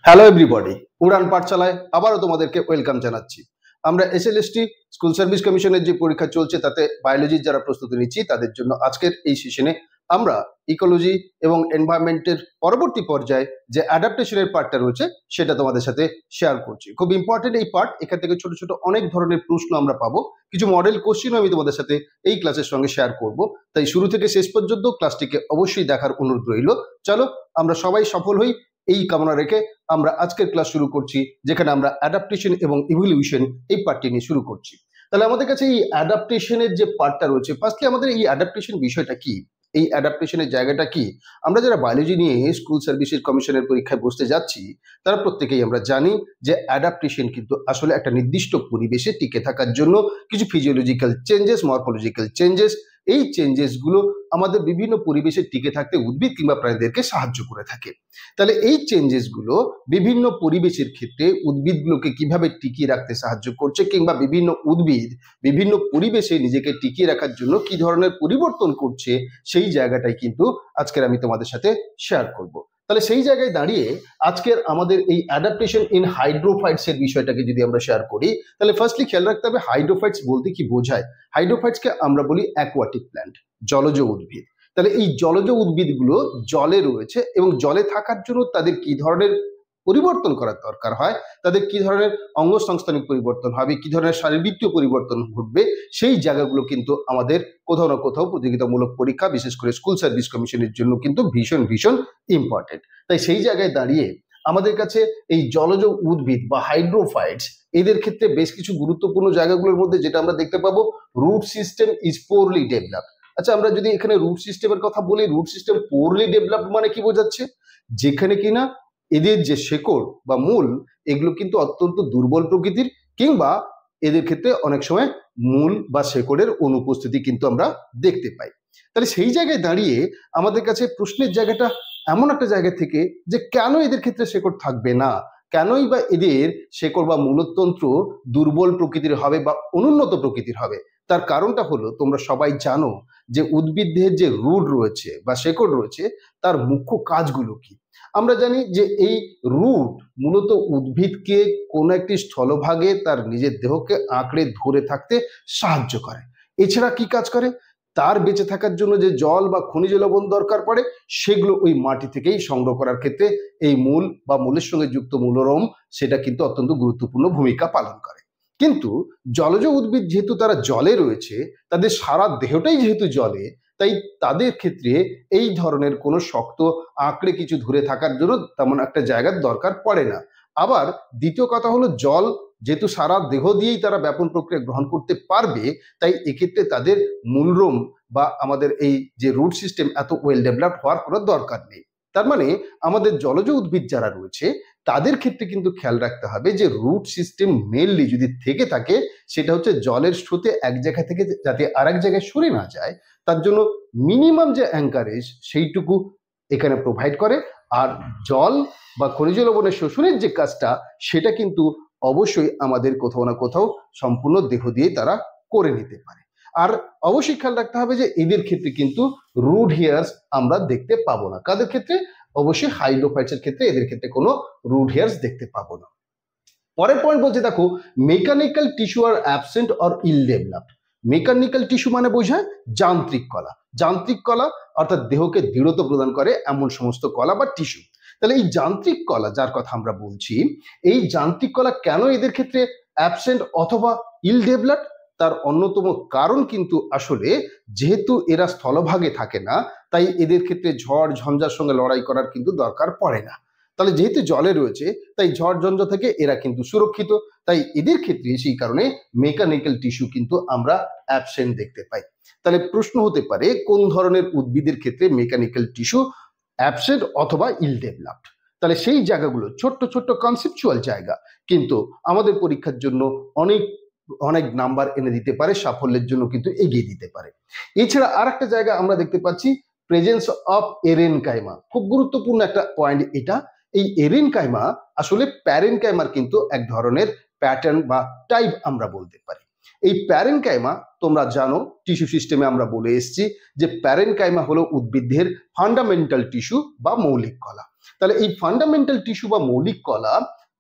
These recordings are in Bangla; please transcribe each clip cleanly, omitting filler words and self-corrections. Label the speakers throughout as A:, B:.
A: হ্যালো এভরিবডি, উড়ান পাঠশালায় আবারও তোমাদেরকে ওয়েলকাম জানাচ্ছি। আমরা এসএলএসটি স্কুল সার্ভিস কমিশনের যে পরীক্ষা চলছে তাতে বায়োলজির যারা প্রস্তুতি নিচ্ছি তাদের জন্য আজকের এই সেশনে আমরা ইকোলজি এবং এনভায়রনমেন্টের পরবর্তী পর্যায়ে যে অ্যাডাপ্টেশনের পার্টটা রয়েছে সেটা তোমাদের সাথে শেয়ার করছি। খুব ইম্পর্টেন্ট এই পার্ট, এখান থেকে ছোট ছোট অনেক ধরনের প্রশ্ন আমরা পাবো, কিছু মডেল কোশ্চেনও আমি তোমাদের সাথে এই ক্লাসের সঙ্গে শেয়ার করব। তাই শুরু থেকে শেষ পর্যন্ত ক্লাসটিকে অবশ্যই দেখার অনুরোধ রইল। চলো আমরা সবাই সফল হই এই কামনা রেখে আমরা আজকের ক্লাস শুরু করছি, যেখানে আমরা অ্যাডাপ্টেশন এবং ইভলিউশন এই পার্টটি নিয়ে শুরু করছি। তাহলে আমাদের কাছে এই অ্যাডাপ্টেশনের যে পার্টটা রয়েছে, ফার্স্টলি আমাদের এই অ্যাডাপ্টেশন বিষয়টা কি, এই অ্যাডাপ্টেশনের জায়গাটা কি। আমরা যারা বায়োলজি নিয়ে স্কুল সার্ভিসেস কমিশনের পরীক্ষায় বসতে যাচ্ছি তারা প্রত্যেকেই আমরা জানি যে অ্যাডাপ্টেশন কিন্তু আসলে একটা নির্দিষ্ট পরিবেশে টিকে থাকার জন্য কিছু ফিজিওলজিক্যাল চেঞ্জেস, মরফোলজিক্যাল চেঞ্জেস, এই চেঞ্জেসগুলো আমাদের বিভিন্ন পরিবেশে টিকে থাকতে উদ্ভিদ কিংবা প্রাণীদেরকে সাহায্য করে থাকে। তাহলে এই চেঞ্জেসগুলো বিভিন্ন পরিবেশের ক্ষেত্রে উদ্ভিদগুলোকে কিভাবে টিকিয়ে রাখতে সাহায্য করছে, কিংবা বিভিন্ন উদ্ভিদ বিভিন্ন পরিবেশে নিজেকে টিকিয়ে রাখার জন্য কি ধরনের পরিবর্তন করছে, সেই জায়গাটাই কিন্তু আজকের আমি তোমাদের সাথে শেয়ার করব। তাহলে সেই জায়গায় দাঁড়িয়ে আজকের আমাদের এই অ্যাডাপ্টেশন ইন হাইড্রোফাইটস এর বিষয়টাকে যদি আমরা শেয়ার করি, তাহলে ফার্স্টলি খেয়াল রাখতে হবে হাইড্রোফাইটস বলতে কি বোঝায়। হাইড্রোফাইটসকে আমরা বলি অ্যাকোয়াটিক প্ল্যান্ট, জলজ উদ্ভিদ। তাহলে এই জলজ উদ্ভিদগুলো জলে রয়েছে এবং জলে থাকার জন্য তাদের কি ধরনের পরিবর্তন করার দরকার হয়, তাদের কি ধরনের অঙ্গসংস্থানিক পরিবর্তন হবে, কি ধরনের শারীরবৃত্তীয় পরিবর্তন ঘটবে, সেই জায়গাগুলো কিন্তু আমাদের কোথাও না কোথাও প্রতিযোগিতামূলক পরীক্ষা, বিশেষ করে স্কুল সার্ভিস কমিশনের জন্য কিন্তু ভীষণ ভীষণ ইম্পর্টেন্ট। তাই সেই জায়গায় দাঁড়িয়ে আমাদের কাছে এই জলজ উদ্ভিদ বা হাইড্রোফাইটস এদের ক্ষেত্রে বেশ কিছু গুরুত্বপূর্ণ জায়গাগুলোর মধ্যে যেটা আমরা দেখতে পাবো, root system is poorly developed. আচ্ছা, আমরা যদি এখানে রুট সিস্টেমের কথা বলি, রুট সিস্টেম পোরলি ডেভেলপড মানে কি বোঝাচ্ছে, যেখানে কিনা এদের যে শেকড় বা মূল এগুলো কিন্তু অত্যন্ত দুর্বল প্রকৃতির, কিংবা এদের ক্ষেত্রে অনেক সময় মূল বা শেকড়ের অনুপস্থিতি কিন্তু আমরা দেখতে পাই। তাহলে সেই জায়গায় দাঁড়িয়ে আমাদের কাছে প্রশ্নের জায়গাটা এমন একটা জায়গা থেকে যে কেন এদের ক্ষেত্রে শেকড় থাকবে না, কেনই বা এদের শেকড় বা মূলতন্ত্র দুর্বল প্রকৃতির হবে বা অনুন্নত প্রকৃতির হবে। তার কারণটা হলো, তোমরা সবাই জানো যে উদ্ভিদের যে রুট রয়েছে বা শেকড় রয়েছে তার মুখ্য কাজগুলো কি। আমরা জানি যে এই রুট মূলত উদ্ভিদকে কোনো একটি স্থলভাগে তার নিজের দেহকে আঁকড়ে ধরে থাকতে সাহায্য করে। এছাড়া কি কাজ করে, তার বেঁচে থাকার জন্য যে জল বা খনিজ লবণ দরকার পড়ে সেগুলো ওই মাটি থেকেই সংগ্রহ করার ক্ষেত্রে এই মূল বা মূলের সঙ্গে যুক্ত মূলরম সেটা কিন্তু অত্যন্ত গুরুত্বপূর্ণ ভূমিকা পালন করে। কিন্তু জলজ উদ্ভিদ যেহেতু তারা জলে রয়েছে, তাদের সারা দেহটাই যেহেতু জলে, তাই তাদের ক্ষেত্রে এই ধরনের কোনো শক্ত আঁকড়ে কিছু ধরে থাকার জন্য তেমন একটা জায়গার দরকার পড়ে না। আবার দ্বিতীয় কথা হলো, জল যেহেতু সারা দেহ দিয়েই তারা ব্যাপন প্রক্রিয়া গ্রহণ করতে পারবে, তাই এক্ষেত্রে তাদের মূলরোম বা আমাদের এই যে রুট সিস্টেম এত ওয়েল ডেভেলপড হওয়ার কোনো দরকার নেই। তার মানে আমাদের জলজ উদ্ভিদ যারা রয়েছে তাদের ক্ষেত্রে কিন্তু খেয়াল রাখতে হবে যে রুট সিস্টেম মেনলি যদি থেকে থাকে, সেটা হচ্ছে জলের স্রোতে এক জায়গা থেকে যাতে আর এক জায়গায় সরে না যায়, তার জন্য মিনিমাম যে অ্যাঙ্কারেজ সেইটুকু এখানে প্রোভাইড করে। আর জল বা খনিজ লবণের শোষণের যে কাজটা সেটা কিন্তু অবশ্যই আমাদের কোথাও না কোথাও সম্পূর্ণ দেহ দিয়ে তারা করে নিতে পারে। আর অবশ্যই খেয়াল রাখতে হবে যে এদের ক্ষেত্রে কিন্তু রুট হেয়ার্স আমরা দেখতে পাবো না। কাদের ক্ষেত্রে? অবশ্যই হাইড্রোফাইটসের ক্ষেত্রে এদের ক্ষেত্রে কোনো রুট হেয়ার্স দেখতে পাবো না। পরের পয়েন্ট বলছে, দেখো mechanical tissue are absent or ill developed. Mechanical tissue মানে বোঝায় যান্ত্রিক কলা। যান্ত্রিক কলা অর্থাৎ দেহকে দৃঢ়তা প্রদান করে এমন সমস্ত কলা বা টিস্যু। তাহলে এই যান্ত্রিক কলা যার কথা আমরা বলছি, এই যান্ত্রিক কলা কেন এদের ক্ষেত্রে অ্যাবসেন্ট অথবা ইল ডেভেলপড, তার অন্যতম কারণ কিন্তু আসলে যেহেতু এরা স্থলভাগে থাকে না, তাই এদের ক্ষেত্রে ঝড় ঝঞ্ঝার সঙ্গে লড়াই করার কিন্তু দরকার পড়ে না। তাহলে যেহেতু জলে রয়েছে তাই ঝড় ঝঞ্ঝা থেকে এরা কিন্তু সুরক্ষিত, তাই এদের ক্ষেত্রে সেই কারণে মেকানিক্যাল টিস্যু কিন্তু আমরা অ্যাবসেন্ট দেখতে পাই। তাহলে প্রশ্ন হতে পারে কোন ধরনের উদ্ভিদের ক্ষেত্রে মেকানিক্যাল টিস্যু অ্যাবসেন্ট অথবা ইল ডেভেলপড। তাহলে সেই জায়গাগুলো ছোট্ট ছোট্ট কনসেপচুয়াল জায়গা, কিন্তু আমাদের পরীক্ষার জন্য অনেক অনেক নাম্বার এনে দিতে পারে, সাফল্যের জন্য কিন্তু এগিয়ে দিতে পারে। এছাড়া আর একটা জায়গা আমরা দেখতে পাচ্ছি, প্রেজেন্স অফ এরেনকাইমা। খুব গুরুত্বপূর্ণ একটা পয়েন্ট এটা। এই এরেনকাইমা আসলে প্যারেনকাইমার কিন্তু এক ধরনের প্যাটার্ন বা টাইপ আমরা বলতে পারি। এই প্যারেনকাইমা তোমরা জানো টিস্যু সিস্টেমে আমরা বলে এসেছি যে প্যারেনকাইমা হলো উদ্ভিদের ফান্ডামেন্টাল টিস্যু বা মৌলিক কলা। তাহলে এই ফান্ডামেন্টাল টিস্যু বা মৌলিক কলা,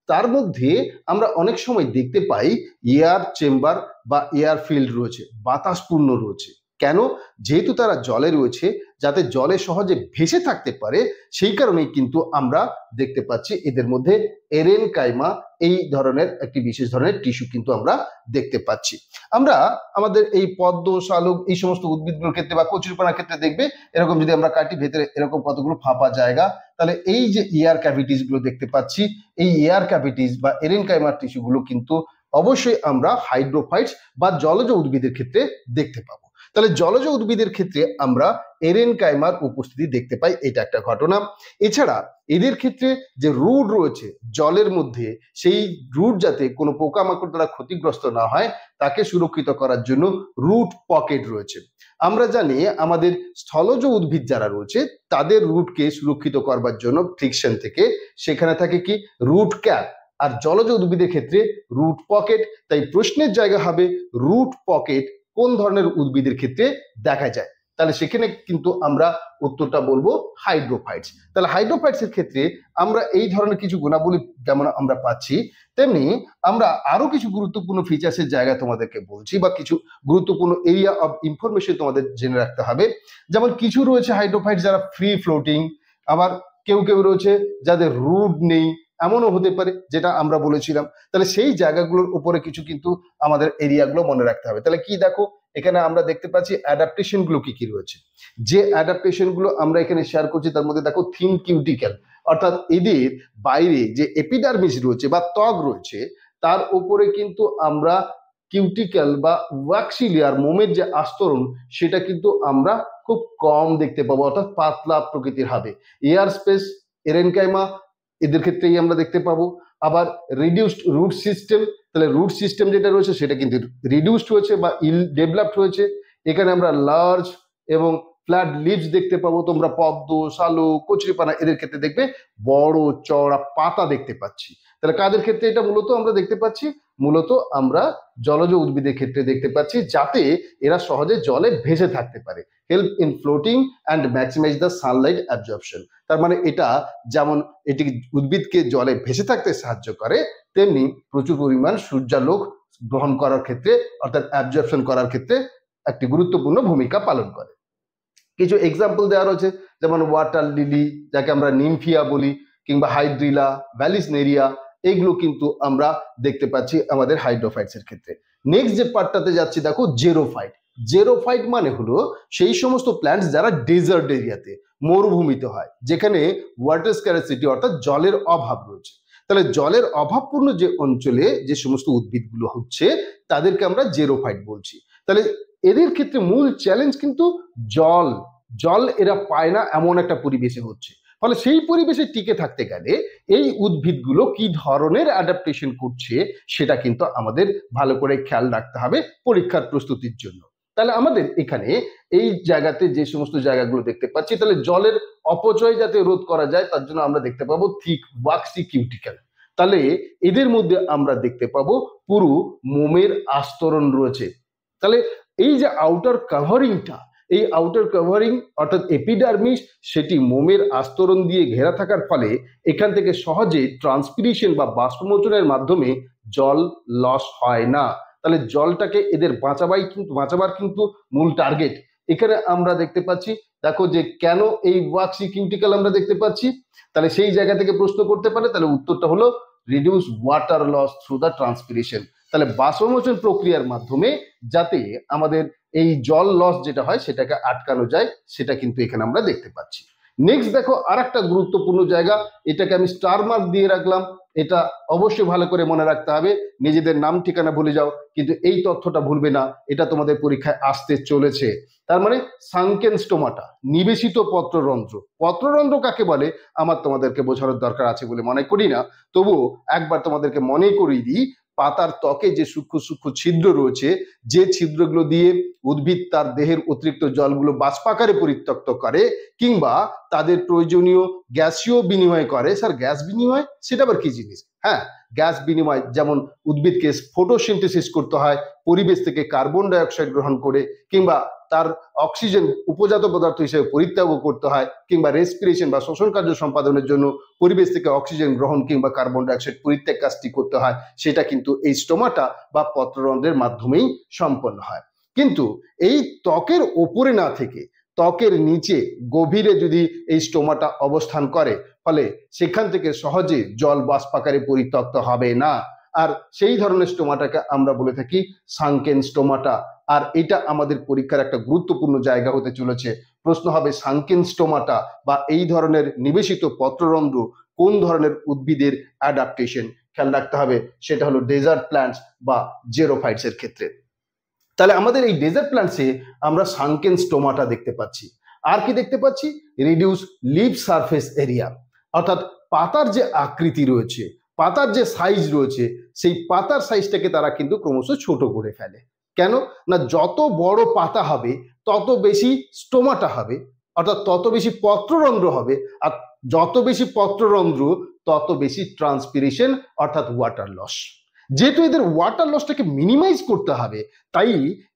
A: তার মধ্যে আমরা অনেক সময় দেখতে পাই এয়ার চেম্বার বা এয়ার ফিল্ড রয়েছে, বাতাসপূর্ণ রয়েছে। কেন? যেহেতু তারা জলে রয়েছে, যাতে জলে সহজে ভেসে থাকতে পারে, সেই কারণেই কিন্তু আমরা দেখতে পাচ্ছি এদের মধ্যে এরেনকাইমা এই ধরনের একটি বিশেষ ধরনের টিস্যু কিন্তু আমরা দেখতে পাচ্ছি। আমরা আমাদের এই পদ্ম, শালুক এই সমস্ত উদ্ভিদগুলোর ক্ষেত্রে বা কচুরিপানার ক্ষেত্রে দেখবে এরকম যদি আমরা কাটি, ভেতরে এরকম কতগুলো ফাঁপা জায়গা, তাহলে এই যে এয়ার ক্যাভিটিস গুলো দেখতে পাচ্ছি, এই এয়ার ক্যাভিটিস বা এরেনকাইমার টিস্যুগুলো কিন্তু অবশ্যই আমরা হাইড্রোফাইটস বা জলজ উদ্ভিদের ক্ষেত্রে দেখতে পাবো। তাহলে জলজ উদ্ভিদের ক্ষেত্রে আমরা এরেনকাইমার উপস্থিতি দেখতে পাই, এটা একটা ঘটনা। এছাড়া এদের ক্ষেত্রে যে রুট রয়েছে জলের মধ্যে, সেই রুট যাতে কোনো পোকামাকড় দ্বারা ক্ষতিগ্রস্ত না হয় তাকে সুরক্ষিত করার জন্য রুট পকেট রয়েছে। আমরা জানি আমাদের স্থলজ উদ্ভিদ যারা রয়েছে তাদের রুটকে সুরক্ষিত করবার জন্য ফ্রিকশন থেকে সেখানে থাকে কি রুট ক্যাপ, আর জলজ উদ্ভিদের ক্ষেত্রে রুট পকেট। তাই প্রশ্নের জায়গা হবে রুট পকেট কোন ধরনের উদ্ভিদের ক্ষেত্রে দেখা যায়, তাহলে সেখানে কিন্তু আমরা উত্তরটা বলবো হাইড্রোফাইটস। তাহলে হাইড্রোফাইটস এর ক্ষেত্রে আমরা এই ধরনের কিছু গুণাবলী যেমন আমরা পাচ্ছি, তেমনি আমরা আরো কিছু গুরুত্বপূর্ণ ফিচার্সের জায়গা তোমাদেরকে বলছি বা কিছু গুরুত্বপূর্ণ এরিয়া অফ ইনফরমেশন তোমাদের জেনে রাখতে হবে। যেমন কিছু রয়েছে হাইড্রোফাইটস যারা ফ্রি ফ্লোটিং, আবার কেউ কেউ রয়েছে যাদের রুট নেই, এমনও হতে পারে যেটা আমরা বলেছিলাম। তাহলে সেই জায়গাগুলোর উপরে কিছু কিন্তু আমাদের এরিয়াগুলো মনে রাখতে হবে। তাহলে কি দেখো, এখানে আমরা দেখতে পাচ্ছি অ্যাডাপ্টেশন গুলো কি কি রয়েছে। যে অ্যাডাপ্টেশন গুলো আমরা এখানে শেয়ার করছি তার মধ্যে দেখো থিন কিউটিক্যাল, অর্থাৎ এদের বাইরে যে এপিডার্মিস রয়েছে বা ত্বক রয়েছে তার উপরে কিন্তু আমরা কিউটিক্যাল বা ওয়াক্সি লেয়ার, মোমের যে আস্তরণ, সেটা কিন্তু আমরা খুব কম দেখতে পাবো, অর্থাৎ পাতলা প্রকৃতির হবে। এয়ার স্পেস এরেনকাইমা এদের ক্ষেত্রেই আমরা দেখতে পাবো। আবার রিডিউসড রুট সিস্টেম, তাহলে রুট সিস্টেম যেটা রয়েছে সেটা কিন্তু রিডিউসড হয়েছে বা ইল ডেভেলপড হয়েছে। এখানে আমরা লার্জ এবং ফ্ল্যাট লিভস দেখতে পাবো। তোমরা পদ্ম, শালুক, কচুরিপানা এদের ক্ষেত্রে দেখবে বড় চওড়া পাতা দেখতে পাচ্ছি। তাহলে কাদের ক্ষেত্রে এটা মূলত আমরা দেখতে পাচ্ছি? মূলত আমরা জলজ উদ্ভিদের ক্ষেত্রে দেখতে পাচ্ছি, যাতে এরা সহজে জলে ভেসে থাকতে পারে। Help in floating and maximise the sunlight absorption. তার মানে এটা যেমন এটি উদ্ভিদকে জলে ভেসে থাকতে সাহায্য করে, তেমনি প্রচুর পরিমাণ সূর্যালোক গ্রহণ করার ক্ষেত্রে অর্থাৎ অ্যাবজর্পশন করার ক্ষেত্রে একটি গুরুত্বপূর্ণ ভূমিকা পালন করে। কিছু এক্সাম্পল দেওয়া রয়েছে, যেমন ওয়াটার লিলি যাকে আমরা নিমফিয়া বলি, কিংবা হাইড্রিলা, ভ্যালিসনেরিয়া, এইগুলো কিন্তু আমরা দেখতে পাচ্ছি আমাদের হাইড্রোফাইটস এর ক্ষেত্রে। নেক্সট যে পার্টটাতে যাচ্ছি দেখো জেরোফাইট। জেরোফাইট মানে হলো সেই সমস্ত প্ল্যান্টস যারা ডেজার্ট এরিয়াতে, মরুভূমিতে হয়, যেখানে ওয়াটার স্ক্যারসিটি অর্থাৎ জলের অভাব রয়েছে। তাহলে জলের অভাবপূর্ণ যে অঞ্চলে যে সমস্ত উদ্ভিদগুলো হচ্ছে তাদেরকে আমরা জেরোফাইট বলছি। তাহলে এদের ক্ষেত্রে মূল চ্যালেঞ্জ কিন্তু জল। জল এরা পায় না এমন একটা পরিবেশে হচ্ছে, ফলে সেই পরিবেশে টিকে থাকতে গেলে এই উদ্ভিদগুলো কি ধরনের অ্যাডাপ্টেশন করছে সেটা কিন্তু আমাদের ভালো করে খেয়াল রাখতে হবে পরীক্ষার প্রস্তুতির জন্য। তাহলে আমাদের এখানে এই জায়গাতে যে সমস্ত জায়গাগুলো দেখতে পাচ্ছি, তাহলে জলের অপচয় যাতে রোধ করা যায় তার জন্য আমরা দেখতে পাবো থিক ওয়াক্সি কিউটিক্যাল। তাহলে এদের মধ্যে আমরা দেখতে পাবো পুরো মোমের আস্তরণ রয়েছে। তাহলে এই যে আউটার কাভারিংটা, এই আউটার কাভারিং অর্থাৎ এপিডার্মিস, সেটি মোমের আস্তরণ দিয়ে ঘেরা থাকার ফলে এখান থেকে সহজে ট্রান্সপিরেশন বা বাষ্পমোচনের মাধ্যমে জল লস হয় না। তাহলে জলটাকে এদের বাঁচাবার কিন্তু মূল টার্গেট। এখানে আমরা দেখতে পাচ্ছি, দেখো যে কেন এই ওয়াক্সি কিউটিক্যাল আমরা দেখতে পাচ্ছি, তাহলে সেই জায়গা থেকে প্রশ্ন করতে পারে। তাহলে উত্তরটা হলো reduce water loss through the transpiration. তাহলে বাষ্পমোচন প্রক্রিয়ার মাধ্যমে যাতে আমাদের এই জল লস যেটা হয় সেটাকে আটকানো যায়, সেটা কিন্তু এখানে আমরা দেখতে পাচ্ছি। নেক্সট দেখো আর একটা গুরুত্বপূর্ণ জায়গা, এটাকে আমি স্টার মার্ক দিয়ে রাখলাম। এটা অবশ্যই ভালো করে মনে রাখতে হবে। নিজেদের নাম ঠিকানা ভুলে যাও কিন্তু এই তথ্যটা ভুলবে না, এটা তোমাদের পরীক্ষায় আসতে চলেছে। তার মানে সানকেন স্টোমাটা, নিবেশিত পত্ররন্ধ্র। পত্ররন্ধ্র কাকে বলে আমার তোমাদেরকে বোঝানোর দরকার আছে বলে মনে করি না, তবুও একবার তোমাদেরকে মনে করিয়ে দিই। পাতার ত্বকে যে সূক্ষ্ম সূক্ষ্ম ছিদ্র রয়েছে, যে ছিদ্রগুলো দিয়ে উদ্ভিদ তার দেহের অতিরিক্ত জলগুলো বাষ্পাকারে পরিত্যক্ত করে কিংবা তাদের প্রয়োজনীয় গ্যাসীয় বিনিময় করে। স্যার গ্যাস বিনিময় সেটা আবার কি জিনিস? হ্যাঁ, গ্যাস বিনিময়, যেমন উদ্ভিদকে ফটোসিনথেসিস করতে হয় পরিবেশ থেকে কার্বন ডাইঅক্সাইড গ্রহণ করে, কিংবা তার অক্সিজেন উপজাত পদার্থ হিসেবে পরিত্যাগ করতে হয়, কিংবা রেসপিরেশন বা শ্বসন কার্য সম্পাদনের জন্য পরিবেশ থেকে অক্সিজেন গ্রহণ কিংবা কার্বন ডাইঅক্সাইড পরিত্যাগ কাজটি করতে হয়, সেটা কিন্তু এই স্টোমাটা বা পত্ররন্ধ্রের মাধ্যমেই সম্পন্ন হয়। কিন্তু এই ত্বকের ওপরে না থেকে ত্বকের নিচে গভীরে যদি এই স্টোমাটা অবস্থান করে, ফলে সেখান থেকে সহজে জল বাষ্পাকারে পরিত্যক্ত হবে না। আর সেই ধরনের স্টোমাটাকে আমরা বলে থাকি সানকেন স্টোমাটা। আর এটা আমাদের পরীক্ষার একটা গুরুত্বপূর্ণ জায়গা হতে চলেছে। প্রশ্ন হবে সানকেন স্টোমাটা বা এই ধরনের নিবেশিত পত্ররন্ধ্র কোন ধরনের উদ্ভিদের অ্যাডাপ্টেশন, খেয়াল রাখতে হবে সেটা হলো ডেজার্ট প্ল্যান্টস বা জেরোফাইটস এর ক্ষেত্রে। তাহলে আমাদের এই ডেজার্ট প্ল্যান্টসে আমরা সানকেন স্টোমাটা দেখতে পাচ্ছি। আর কি দেখতে পাচ্ছি? রিডিউস লিভ সারফেস এরিয়া, অর্থাৎ পাতার যে আকৃতি রয়েছে, পাতার যে সাইজ রয়েছে, সেই পাতার সাইজটাকে তারা কিন্তু ক্রমশ ছোট করে ফেলে। কেন না, যত বড় পাতা হবে তত বেশি স্টোমাটা হবে, অর্থাৎ তত বেশি পত্ররন্ধ্র হবে, আর যত বেশি পত্ররন্ধ্র তত বেশি ট্রান্সপিরেশন অর্থাৎ ওয়াটার লস। যেহেতু এদের ওয়াটার লসটাকে মিনিমাইজ করতে হবে, তাই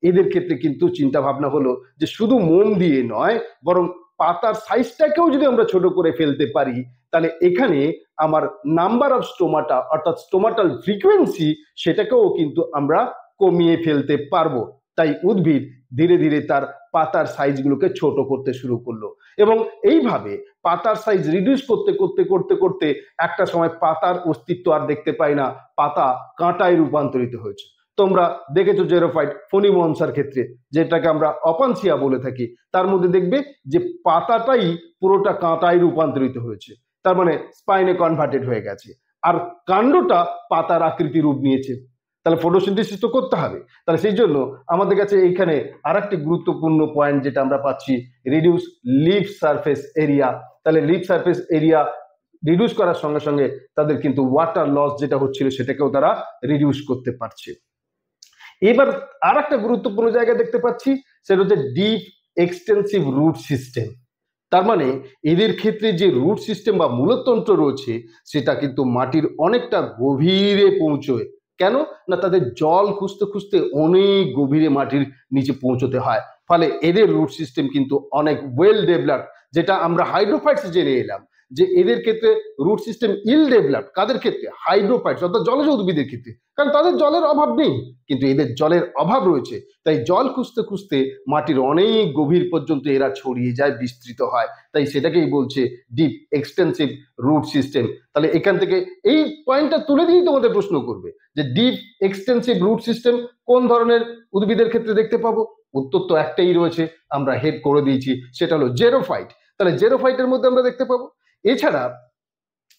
A: এদের ক্ষেত্রে কিন্তু চিন্তা ভাবনা হলো যে শুধু মোম দিয়ে নয়, বরং পাতার সাইজটাকেও যদি আমরা ছোট করে ফেলতে পারি, তাহলে এখানে আমার নাম্বার অফ স্টোমাটা অর্থাৎ স্টোমাটাল ফ্রিকোয়েন্সি সেটাকেও কিন্তু আমরা কমিয়ে ফেলতে পারবো। তাই উদ্ভিদ ধীরে ধীরে তার পাতার সাইজগুলোকে ছোট করতে শুরু করলো, এবং এইভাবে পাতার সাইজ রিডিউস করতে করতে করতে করতে একটা সময় পাতার অস্তিত্ব আর দেখতে পাই না, পাতা কাঁটায় রূপান্তরিত হয়েছে। তোমরা দেখেছো জেরোফাইট ফোনিমনসার ক্ষেত্রে, যেটাকে আমরা অপানসিয়া বলে থাকি, তার মধ্যে দেখবে যে পাতাটাই পুরোটা কাঁটায় রূপান্তরিত হয়েছে, তার মানে স্পাইনে কনভার্টেড হয়ে গেছে, আর কাণ্ডটা পাতার আকৃতি রূপ নিয়েছে। তাহলে ফটোসিনথেসিস তো করতে হবে। তাহলে সেই জন্য আমাদের কাছে এইখানে আরেকটি গুরুত্বপূর্ণ পয়েন্ট যেটা আমরা পাচ্ছি, রিডিউস লিভ সারফেস এরিয়া। তাহলে লিভ সারফেস এরিয়া রিডিউস করার সঙ্গে সঙ্গে তাদের কিন্তু ওয়াটার লস যেটা হচ্ছিল সেটাকেও তারা রিডিউস করতে পারছে। এবার আর একটা গুরুত্বপূর্ণ জায়গা দেখতে পাচ্ছি, সেটা হচ্ছে ডিপ এক্সটেন্সিভ রুট সিস্টেম। তার মানে এদের ক্ষেত্রে যে রুট সিস্টেম বা মূলতন্ত্র রয়েছে সেটা কিন্তু মাটির অনেকটা গভীরে পৌঁছয়। কেন না, তাদের জল খুঁজতে খুঁজতে অনেক গভীরে মাটির নিচে পৌঁছতে হয়, ফলে এদের রুট সিস্টেম কিন্তু অনেক ওয়েল ডেভেলপড। যেটা আমরা হাইড্রোফাইটস জেনে এলাম যে এদের ক্ষেত্রে রুট সিস্টেম ইল ডেভেলপড, কাদের ক্ষেত্রে? হাইড্রোফাইটস অর্থাৎ জলজ উদ্ভিদের ক্ষেত্রে, কারণ তাদের জলের অভাব নেই, কিন্তু এদের জলের অভাব রয়েছে। তাই জল খুঁজতে খুঁজতে মাটির অনেক গভীর পর্যন্ত এরা ছড়িয়ে যায়, বিস্তৃত হয়, তাই সেটাকেই বলছে ডিপ এক্সটেন্সিভ রুট সিস্টেম। তাহলে এখান থেকে এই পয়েন্টটা তুলে দিয়েই তোমাদের প্রশ্ন করবে যে ডিপ এক্সটেন্সিভ রুট সিস্টেম কোন ধরনের উদ্ভিদের ক্ষেত্রে দেখতে পাবো? উত্তর তো একটাই রয়েছে, আমরা হেড করে দিয়েছি, সেটা হলো জেরোফাইট। তাহলে জেরোফাইটের মধ্যে আমরা দেখতে পাবো। এছাড়া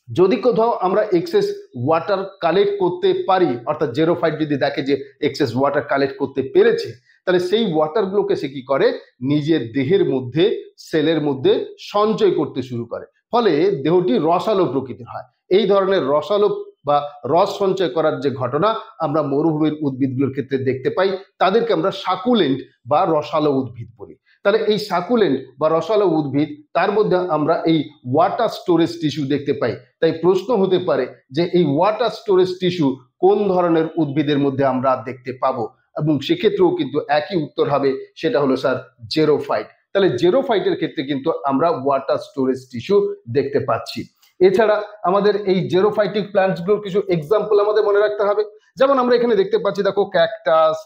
A: যদি কোথাও আমরা এক্সেস ওয়াটার কালেক্ট করতে পারি, অর্থাৎ জেরোফাইট যদি দেখে যে এক্সেস ওয়াটার কালেক্ট করতে পেরেছে, তাহলে সেই ওয়াটারগুলোকে সে কি করে, নিজের দেহের মধ্যে সেলের মধ্যে সঞ্চয় করতে শুরু করে, ফলে দেহটি রসালো প্রকৃতির হয়। এই ধরনের রসালো বা রস সঞ্চয় করার যে ঘটনা আমরা মরুভূমির উদ্ভিদগুলোর ক্ষেত্রে দেখতে পাই, তাদেরকে আমরা সাকুলেন্ট বা রসালো উদ্ভিদ বলি। তাহলে এই সাকুলেন্ট বা রসালো উদ্ভিদ, তার মধ্যে আমরা এই ওয়াটার স্টোরেজ টিস্যু দেখতে পাই। তাই প্রশ্ন হতে পারে যে এই ওয়াটার স্টোরেজ টিস্যু কোন ধরনের উদ্ভিদের মধ্যে আমরা দেখতে পাবো, এবং সেক্ষেত্রেও কিন্তু একই উত্তর হবে, সেটা হলো স্যার জেরোফাইট। তাহলে জেরোফাইটের ক্ষেত্রে কিন্তু আমরা ওয়াটার স্টোরেজ টিস্যু দেখতে পাচ্ছি। এছাড়া আমাদের এই জেরোফাইটিক প্ল্যান্টসগুলোর কিছু এক্সাম্পল আমাদের মনে রাখতে হবে। যেমন আমরা এখানে দেখতে পাচ্ছি, দেখো ক্যাকটাস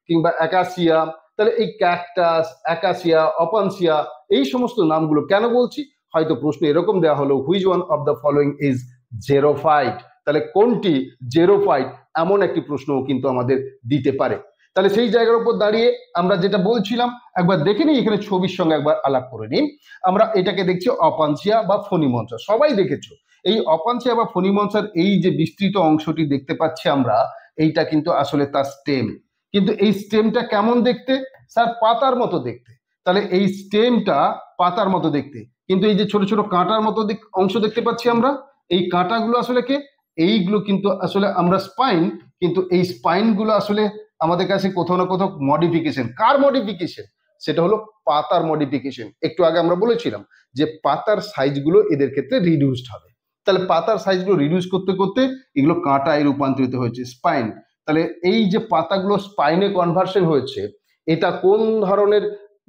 A: কিংবা অ্যাকাসিয়া। তাহলে এই ক্যাকটাস, অ্যাকাসিয়া, অপানসিয়া এই সমস্ত নামগুলো কেন বলছি? হয়তো প্রশ্ন এরকম দেওয়া হলো, which one of the following is xerophyte? তাহলে কোনটি জেরোফাইট, এমন একটি প্রশ্নও কিন্তু আমাদের দিতে পারে। তাহলে সেই জায়গার উপর দাঁড়িয়ে আমরা যেটা বলছিলাম একবার দেখে নিই, এখানে ছবির সঙ্গে একবার আলাপ করে নিই। আমরা এটাকে দেখছি অপানসিয়া বা ফোনিমনসা, সবাই দেখেছো। এই অপানসিয়া বা ফোনিমনসার এই যে বিস্তৃত অংশটি দেখতে পাচ্ছি আমরা, এইটা কিন্তু আসলে তার স্টেম। কিন্তু এই স্টেমটা কেমন দেখতে? স্যার পাতার মতো দেখতে। তাহলে এই স্টেমটা পাতার মতো দেখতে, কিন্তু এই যে ছোট ছোট কাঁটার মতো অংশ দেখতে পাচ্ছি আমরা, এই কাঁটাগুলো আসলে কে? এইগুলো কিন্তু আসলে আমরা স্পাইন, কিন্তু এই স্পাইনগুলো আসলে আমাদের কাছে কোথাও না কোথাও মডিফিকেশন। কার মডিফিকেশন? সেটা হলো পাতার মডিফিকেশন। একটু আগে আমরা বলেছিলাম যে পাতার সাইজগুলো এদের ক্ষেত্রে রিডিউসড হবে। তাহলে পাতার সাইজগুলো রিডিউস করতে করতে এগুলো কাঁটায় রূপান্তরিত হয়েছে, স্পাইন। তাহলে এই যে পাতাগুলো স্পাইনে কনভার্সন হয়েছে, এটা কোন ধরনের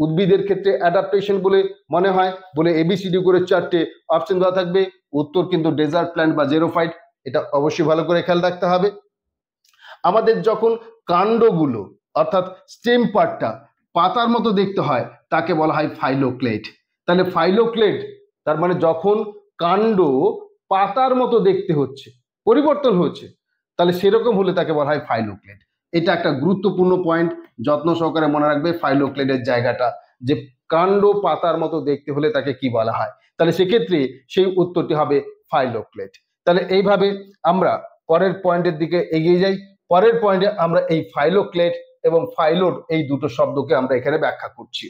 A: উদ্ভিদের ক্ষেত্রে অ্যাডাপ্টেশন বলে মনে হয়? বলে এবিসিডি করে 4টে অপশন দেওয়া থাকবে, উত্তর কিন্তু ডেজার্ট প্ল্যান্ট বা জেরোফাইট। এটা অবশ্যই ভালো করে খেয়াল রাখতে হবে। আমাদের যখন কাণ্ডগুলো অর্থাৎ স্টেম পার্টটা পাতার মতো দেখতে হয় তাকে বলা হয় ফাইলোক্লেড। তাহলে ফাইলোক্লেড তার মানে যখন কাণ্ড পাতার মতো দেখতে হচ্ছে, পরিবর্তন হচ্ছে, তাহলে সেরকম হলে তাকে বলা হয় ফাইলোক্লেড। এটা একটা গুরুত্বপূর্ণ পয়েন্ট, যত্ন সহকারে মনে রাখবে ফাইলোক্লেডের জায়গাটা, যে কাণ্ড পাতার মতো দেখতে হলে তাকে কি বলা হয়। তাহলে সেক্ষেত্রে সেই উত্তরটি হবে ফাইলোক্লেড। তাহলে এইভাবে আমরা পরের পয়েন্টের দিকে এগিয়ে যাই। পরের পয়েন্টে আমরা এই ফাইলোক্লেড এবং ফাইলোড এই দুটো শব্দকে আমরা এখানে ব্যাখ্যা করছি।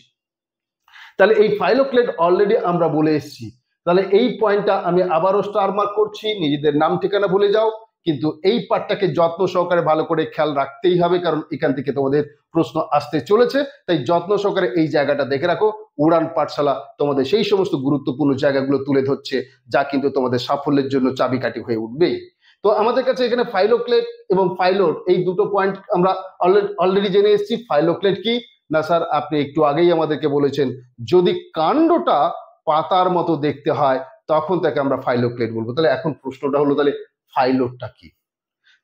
A: তাহলে এই ফাইলোক্লেড অলরেডি আমরা বলে এসেছি। তাহলে এই পয়েন্টটা আমি আবারও স্টার মার্ক করছি, নিজেদের নাম ঠিকানা ভুলে যাও, কিন্তু এই পার্টটাকে যত্ন সহকারে ভালো করে খেয়াল রাখতেই হবে, কারণ এখান থেকে তোমাদের প্রশ্ন আসতে চলেছে। তাই যত্ন সহকারে এই জায়গাটা দেখে রাখো। উড়ান পাঠশালা তোমাদের সেই সমস্ত গুরুত্বপূর্ণ জায়গাগুলো তুলে ধরছে, যা কিন্তু তোমাদের সাফল্যের জন্য চাবিকাঠি হয়ে উঠবেই। তো আমাদের কাছে এখানে ফাইলোক্লেড এবং ফাইলোড এই দুটো পয়েন্ট আমরা অলরেডি জেনে এসেছি। ফাইলোক্লেড কি না স্যার, আপনি একটু আগেই আমাদেরকে বলেছেন, যদি কাণ্ডটা পাতার মতো দেখতে হয় তখন তাকে আমরা ফাইলোক্লেড বলবো। তাহলে এখন প্রশ্নটা হলো, তাহলে ফাইলোডটা কি?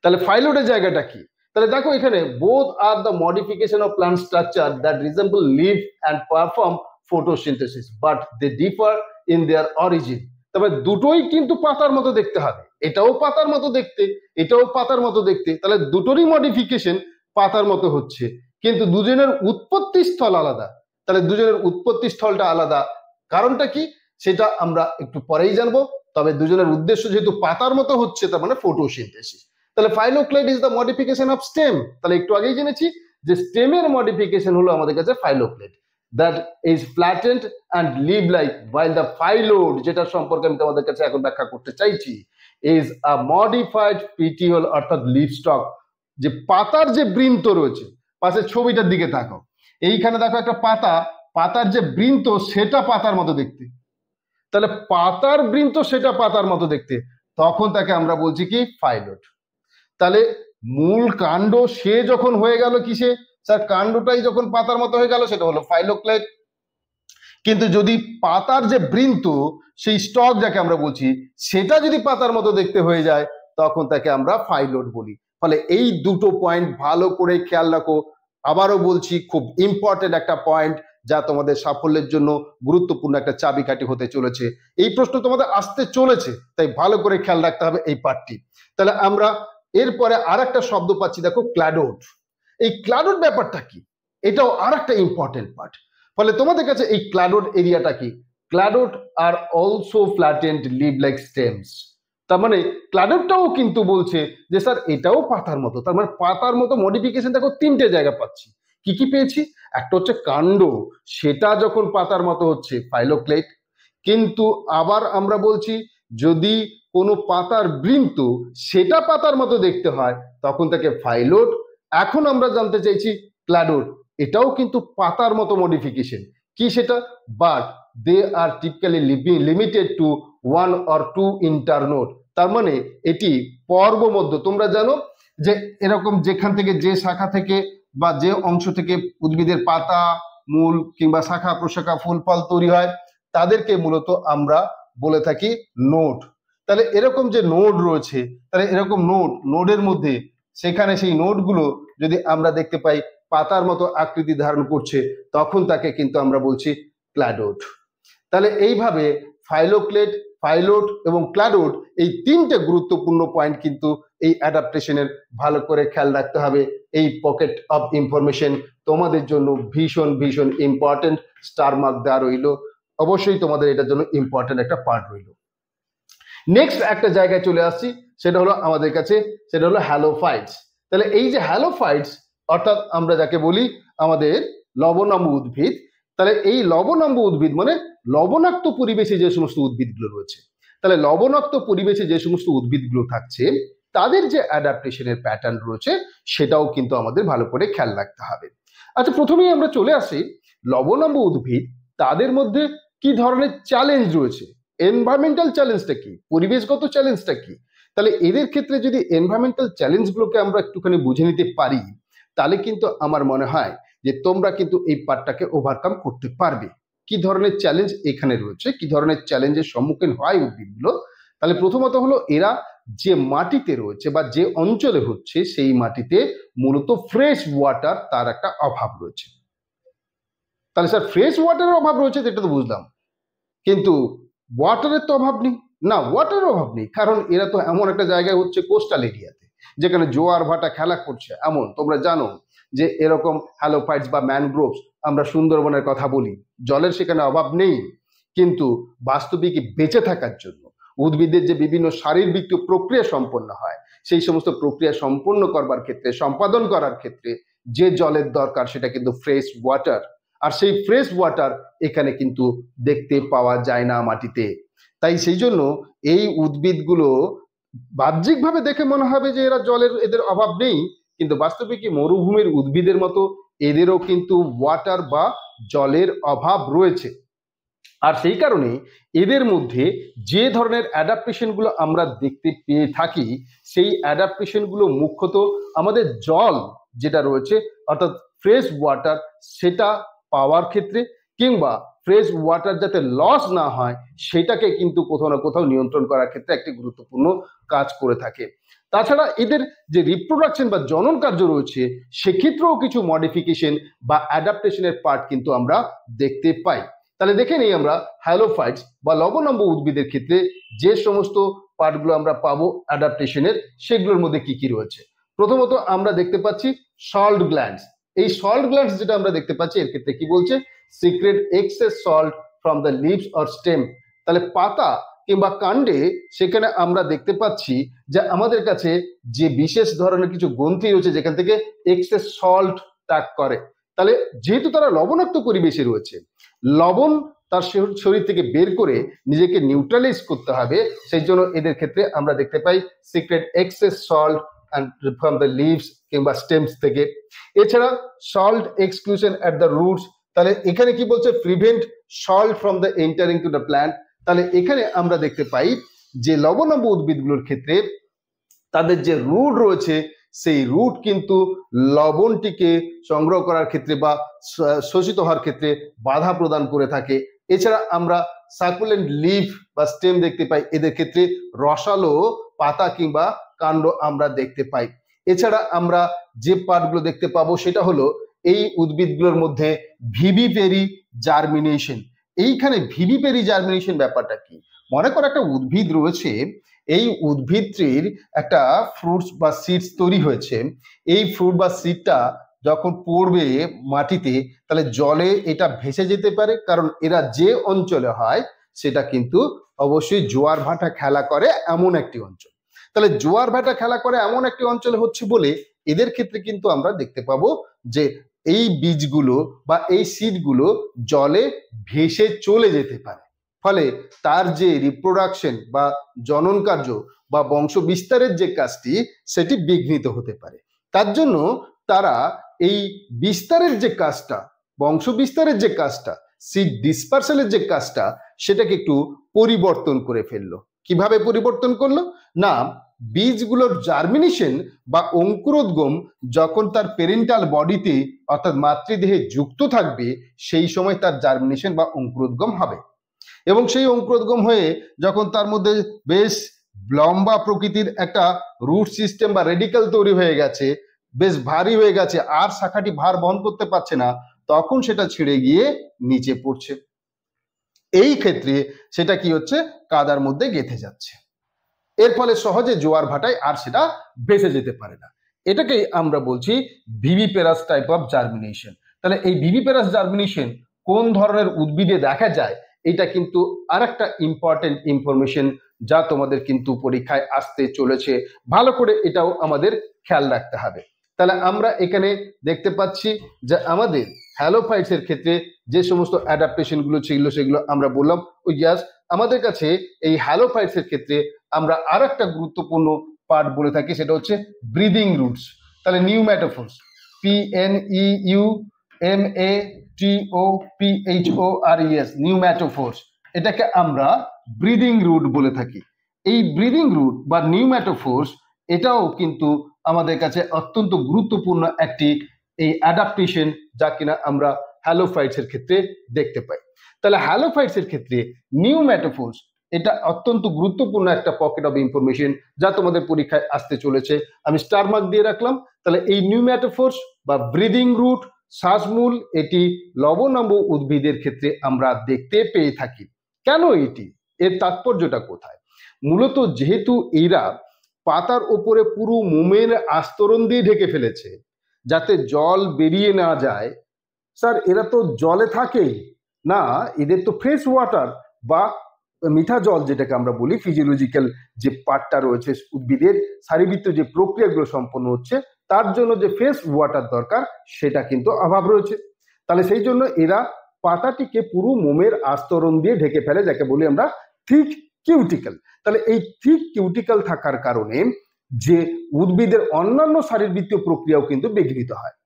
A: তাহলে ফাইলোডের জায়গাটা কি? তাহলে দেখো এখানে both are the modification of plant structure that resemble leave and perform photosynthesis but they differ in their origin. তবে দুটোই কিন্তু পাতার মতো দেখতে হবে, এটাও পাতার মতো দেখতে, এটাও পাতার মতো দেখতে, তাহলে দুটোরই মডিফিকেশন পাতার মতো হচ্ছে, কিন্তু দুজনের উৎপত্তি স্থল আলাদা। তাহলে দুজনের উৎপত্তি স্থলটা আলাদা, কারণটা কি সেটা আমরা একটু পরেই জানবো। তবে দুজনের উদ্দেশ্য যেহেতু পাতার মতো হচ্ছে, তার মানে ফটোসিনথেসিস। তাহলে phylloclade is the modification of stem. তাহলে একটু আগেই জেনেছি যে স্টেমের মডিফিকেশন হলো আমাদের কাছে phylloclade, that is flattened and leaf like, while the phyllodes, যেটা সম্পর্কে আমি তোমাদের কাছে এখন ব্যাখ্যা করতে চাইছি, ইজ আ মডিফাইড পিটিওল অর্থাৎ লিভ স্টক। যে পাতার যে বৃন্ত রয়েছে, পাশের ছবিটার দিকে তাকাও, এইখানে দেখো একটা পাতা, পাতার যে বৃন্ত সেটা পাতার মতো দেখতে, তাহলে পাতার বৃন্ত সেটা পাতার মতো দেখতে, তখন তাকে আমরা বলছি কি ফাইলোড। তাহলে মূল কাণ্ড সে যখন হয়ে গেল কিসে, স্যার কাণ্ডটাই যখন পাতার মতো হয়ে গেল সেটা হলো ফাইলোক্লেড। কিন্তু যদি পাতার যে বৃন্ত সেই স্টক যাকে আমরা বলছি সেটা যদি পাতার মতো দেখতে হয়ে যায় তখন তাকে আমরা ফাইলোড বলি। ফলে এই দুটো পয়েন্ট ভালো করে খেয়াল রাখো। আবারও বলছি, খুব ইম্পর্টেন্ট একটা পয়েন্ট, যা তোমাদের সাফল্যের জন্য গুরুত্বপূর্ণ একটা চাবিকাঠি হতে চলেছে। এই প্রশ্ন তোমাদের আসতে চলেছে, তাই ভালো করে খেয়াল রাখতে হবে এই পার্টটি। তাহলে আমরা এরপরে আর একটা শব্দ পাচ্ছি, দেখো ক্ল্যাডোড। এই ক্ল্যাডোড ব্যাপারটা কি, এটাও আর একটা ইম্পর্টেন্ট পার্ট। ফলে তোমাদের কাছে এই ক্ল্যাডোড এরিয়াটা কি, cladode are also flattened leaf like stems. তার মানে ক্ল্যাডোডটাও কিন্তু বলছে যে স্যার এটাও পাতার মতো। তার মানে পাতার মতো মডিফিকেশন দেখো তিনটে জায়গা পাচ্ছি। কি কি পেয়েছি, একটা হচ্ছে কাণ্ড, সেটা যখন পাতার মতো হচ্ছে ফাইলোক্লেড, কিন্তু আবার আমরা বলছি যদি কোনো পাতার বৃন্ত সেটা পাতার মতো দেখতে হয় তখন তাকে ফাইলোড। এখন আমরা জানতে চাইছি ক্ল্যাডোড, এটাও কিন্তু পাতার মতো মডিফিকেশন, কি সেটা, but they are typically limited to 1 or 2 internode. তার মানে এটি পর্বমধ্য। তোমরা জানো যে এরকম যেখান থেকে যে শাখা থেকে বা যে অংশ থেকে উদ্ভিদের পাতা, মূল কিংবা শাখা প্রশাখা ফুল ফল তৈরি হয় তাদেরকে মূলত আমরা বলে থাকি নোড। তাহলে এরকম যে নোড রয়েছে, তাহলে এরকম নোডের মধ্যে সেখানে সেই নোডগুলো যদি আমরা দেখতে পাই পাতার মতো আকৃতি ধারণ করছে তখন তাকে কিন্তু আমরা বলছি ক্ল্যাডোড। তাহলে এইভাবে ফাইলোক্লেড, ফাইলোড এবং ক্ল্যাডোড এই তিনটে গুরুত্বপূর্ণ পয়েন্ট কিন্তু এই অ্যাডাপ্টেশনের ভালো করে খেয়াল রাখতে হবে। এই পকেট অফ ইনফরমেশন তোমাদের জন্য ভীষণ ভীষণ ইম্পর্টেন্ট, স্টার মার্ক দেওয়া রইল, অবশ্যই তোমাদের এটার জন্য ইম্পর্টেন্ট একটা পার্ট রইল। নেক্সট একটা জায়গায় চলে আসছি, সেটা হলো আমাদের কাছে, সেটা হলো হ্যালোফাইটস। তাহলে এই যে হ্যালোফাইটস অর্থাৎ আমরা যাকে বলি আমাদের লবণাম্ব উদ্ভিদ, তাহলে এই লবণাম্ব উদ্ভিদ মানে লবণাক্ত পরিবেশে যে সমস্ত উদ্ভিদগুলো রয়েছে, তাহলে লবণাক্ত পরিবেশে যে সমস্ত উদ্ভিদগুলো থাকছে তাদের যে অ্যাডাপ্টেশনের প্যাটার্ন রয়েছে সেটাও কিন্তু আমাদের ভালো করে খেয়াল রাখতে হবে। আচ্ছা, প্রথমেই আমরা চলে আসি লবণাম্ব উদ্ভিদ, তাদের মধ্যে কি ধরনের চ্যালেঞ্জ রয়েছে এনভায়রনমেন্টাল চ্যালেঞ্জটা কি, পরিবেশগত চ্যালেঞ্জটা কি। তাহলে এদের ক্ষেত্রে যদি এনভায়রনমেন্টাল চ্যালেঞ্জগুলোকে আমরা একটুখানি বুঝে নিতে পারি, তাহলে কিন্তু আমার মনে হয় যে তোমরা কিন্তু এই পার্টটাকে ওভারকাম করতে পারবে। কি ধরনের চ্যালেঞ্জ এখানে রয়েছে, কি ধরনের চ্যালেঞ্জের সম্মুখীন হয় উদ্ভিদগুলো। তাহলে প্রথমত হলো, এরা যে মাটিতে রয়েছে বা যে অঞ্চলে হচ্ছে সেই মাটিতে মূলত ফ্রেশ ওয়াটার তার একটা অভাব রয়েছে। তাহলে স্যার ফ্রেশ ওয়াটারের অভাব রয়েছে এটা তো বুঝলাম, কিন্তু ওয়াটারের তো অভাব নেই না, ওয়াটারের অভাব নেই, কারণ এরা তো এমন একটা জায়গায় হচ্ছে কোস্টাল এরিয়াতে, যেখানে জোয়ার ভাটা খেলা করছে। এমন তোমরা জানো যে এরকম হ্যালোফাইটস বা ম্যানগ্রোভস, আমরা সুন্দরবনের কথা বলি, জলের সেখানে অভাব নেই, কিন্তু বাস্তবিক বেঁচে থাকার জন্য উদ্ভিদের যে বিভিন্ন শারীরবৃত্ত প্রক্রিয়া সম্পন্ন হয়, সেই সমস্ত প্রক্রিয়া সম্পন্ন করবার ক্ষেত্রে, সম্পাদন করার ক্ষেত্রে যে জলের দরকার সেটা কিন্তু ফ্রেশ ওয়াটার। আর সেই ফ্রেশ ওয়াটার এখানে কিন্তু দেখতে পাওয়া যায় না মাটিতে। তাই সেই জন্য এই উদ্ভিদগুলো বাহ্যিকভাবে দেখে মনে হবে যে এরা জলের, এদের অভাব নেই, কিন্তু বাস্তবে কি মরুভূমির উদ্ভিদের মতো এদেরও কিন্তু ওয়াটার বা জলের অভাব রয়েছে। আর সেই কারণে এদের মধ্যে যে ধরনের অ্যাডাপ্টেশনগুলো আমরা দেখতে পেয়ে থাকি, সেই অ্যাডাপ্টেশনগুলো মুখ্যত আমাদের জল যেটা রয়েছে অর্থাৎ ফ্রেশ ওয়াটার সেটা পাওয়ার ক্ষেত্রে, কিংবা ফ্রেশ ওয়াটার যাতে লস না হয় সেটাকে কিন্তু কোথাও না কোথাও নিয়ন্ত্রণ করার ক্ষেত্রে একটি গুরুত্বপূর্ণ কাজ করে থাকে। তাছাড়া এদের যে রিপ্রোডাকশন বা জনন কার্য রয়েছে সেক্ষেত্রেও কিছু মডিফিকেশন বা অ্যাডাপ্টেশনের পার্ট কিন্তু আমরা দেখতে পাই। তাহলে দেখে নিই আমরা হ্যালোফাইটস বা লবণাম্ব উদ্ভিদের ক্ষেত্রে যে সমস্ত পার্টগুলো আমরা পাবো অ্যাডাপ্টেশনের, সেগুলোর মধ্যে কি কি রয়েছে। প্রথমত আমরা দেখতে পাচ্ছি সল্ট গ্ল্যান্ডস। এই সল্ট গ্ল্যান্ডস যেটা আমরা দেখতে পাচ্ছি এর ক্ষেত্রে কি বলছে, secrete excess salt from the leaves or stem. তাহলে পাতা কিংবা কাণ্ডে সেখানে আমরা দেখতে পাচ্ছি যে আমাদের কাছে যে বিশেষ ধরনের কিছু গ্রন্থি রয়েছে যেখান থেকে এক্সেস সল্ট ত্যাগ করে। তাহলে যেহেতু তারা লবণাক্ত পরিবেশে রয়েছে, লবণ তার শরীর থেকে বের করে নিজেকে নিউট্রালাইজ করতে হবে, সেই জন্য এদের ক্ষেত্রে আমরা দেখতে পাই secrete excess salt from the leaves কিংবা স্টেমস থেকে। এছাড়া salt exclusion at the roots. তাহলে এখানে কি বলছে, prevent salt from the entering to the plant. তাহলে এখানে আমরা দেখতে পাই যে লবণাম্ব উদ্ভিদগুলোর ক্ষেত্রে তাদের যে রুট রয়েছে সেই রুট কিন্তু লবণটিকে সংগ্রহ করার ক্ষেত্রে বা শোষিত হওয়ার ক্ষেত্রে বাধা প্রদান করে থাকে। এছাড়া আমরা সাকুলেন্ট লিফ বা স্টেম দেখতে পাই, এদের ক্ষেত্রে রসালো পাতা কিংবা কাণ্ড আমরা দেখতে পাই। এছাড়া আমরা যে পার্টগুলো দেখতে পাবো সেটা হলো এই উদ্ভিদগুলোর মধ্যে ভিভিপেরি জার্মিনেশন। এইখানে ভিভিপেরি জার্মিনেশন ব্যাপারটা কি, মনে করো একটা উদ্ভিদ রয়েছে, এই উদ্ভিদটির একটা ফ্রুটস বা সিডস তৈরি হয়েছে, এই ফ্রুট বা সিডটা যখন পড়বে মাটিতে তাহলে জলে এটা ভেসে যেতে পারে, কারণ এরা যে অঞ্চলে হয় সেটা কিন্তু অবশ্যই জোয়ার ভাটা খেলা করে এমন একটি অঞ্চল। তাহলে জোয়ার ভাটা খেলা করে এমন একটি অঞ্চলে হচ্ছে বলে এদের ক্ষেত্রে কিন্তু আমরা দেখতে পাবো যে এই বীজগুলো বা এই সিডগুলো জলে ভেসে চলে যেতে পারে, ফলে তার যে রিপ্রোডাকশন বা জনন কার্য বা বংশ বিস্তারের যে কাজটি সেটি বিঘ্নিত হতে পারে। তার জন্য তারা এই বিস্তারের যে কাজটা, বংশ বিস্তারের যে কাজটা, সিড ডিসপার্সেলের যে কাজটা, সেটাকে একটু পরিবর্তন করে ফেললো। কিভাবে পরিবর্তন করলো না, বীজগুলোর জার্মিনেশন বা অঙ্কুরোদ্গম যখন তার পেরেন্টাল বডিতে অর্থাৎ মাতৃদেহে যুক্ত থাকবে সেই সময় তার জার্মিনেশন বা অঙ্কুরোদ্গম হবে, এবং সেই অঙ্কুরোদ্গম হয়ে যখন তার মধ্যে বেশ লম্বা প্রকৃতির একটা রুট সিস্টেম বা রেডিক্যাল তৈরি হয়ে গেছে, বেশ ভারী হয়ে গেছে, আর শাখাটি ভার বহন করতে পারছে না, তখন সেটা ছিঁড়ে গিয়ে নিচে পড়ছে। এই ক্ষেত্রে সেটা কি হচ্ছে, কাদার মধ্যে গেঁথে যাচ্ছে, এর ফলে সহজে জোয়ার ভাটায় আর সেটা ভেসে যেতে পারে না। এটাকেই আমরা বলছি ভিভিপেরাস টাইপ অফ জার্মিনেশন। তাহলে এই ভিভিপেরাস জার্মিনেশন কোন ধরনের উদ্ভিদে দেখা যায়, এটা কিন্তু আরেকটা ইম্পর্টেন্ট ইনফরমেশন যা তোমাদের কিন্তু পরীক্ষায় আসতে চলেছে, ভালো করে এটাও আমাদের খেয়াল রাখতে হবে। তাহলে আমরা এখানে দেখতে পাচ্ছি যে আমাদের হ্যালোফাইটস এর ক্ষেত্রে যে সমস্ত অ্যাডাপ্টেশন গুলো ছিল সেগুলো আমরা বললাম। ওই জাস্ট আমাদের কাছে এই হ্যালোফাইটস এর ক্ষেত্রে আমরা আর একটা গুরুত্বপূর্ণ পার্ট বলে থাকি, সেটা হচ্ছে ব্রিদিং রুটস। তাহলে নিউম্যাটোফোর্স, PNEUMATOPHORES, নিউম্যাটোফোর্স। এটাকে আমরা ব্রিদিং রুট বলে থাকি। এই ব্রিদিং রুট বা নিউম্যাটোফোর্স এটাও কিন্তু আমাদের কাছে অত্যন্ত গুরুত্বপূর্ণ একটি এই অ্যাডাপ্টেশন, যা কিনা আমরা হ্যালোফাইটস এর ক্ষেত্রে দেখতে পাই। তাহলে হ্যালোফাইটস এর ক্ষেত্রে নিউম্যাটোফোর্স এটা অত্যন্ত গুরুত্বপূর্ণ একটা পকেট অফ ইনফরমেশন, যা তোমাদের পরীক্ষায় আসতে চলেছে। আমি স্টার মার্ক দিয়ে রাখলাম। তাহলে এই নিউম্যাটোফোর্স বা ব্রিদিং রুট, শ্বাসমূল, এটি লবণাম্ব উদ্ভিদের ক্ষেত্রে আমরা দেখতে পেয়ে থাকি। কেন এটি, এর তাৎপর্যটা কোথায়? মূলত যেহেতু এরা পাতার ওপরে পুরো মোমের আস্তরণ দিয়ে ঢেকে ফেলেছে যাতে জল বেরিয়ে না যায়। স্যার এরা তো জলে থাকেই না, এদের তো ফ্রেশ ওয়াটার বা মিঠা জল যেটাকে আমরা বলি, ফিজিওলজিক্যাল যে পার্টটা রয়েছে উদ্ভিদের শারীরবৃত্ত যে প্রক্রিয়াগুলো সম্পন্ন হচ্ছে তার জন্য যে ফ্রেশ ওয়াটার দরকার সেটা কিন্তু অভাব রয়েছে। তাহলে সেই জন্য এরা পাতাটিকে পুরো মোমের আস্তরণ দিয়ে ঢেকে ফেলে, যাকে বলি আমরা থিক কিউটিক্যাল। তাহলে এই থিক কিউটিক্যাল থাকার কারণে যে উদ্ভিদের অন্যান্য শারীরবৃত্তীয় প্রক্রিয়াও কিন্তু বিঘ্নিত হয়।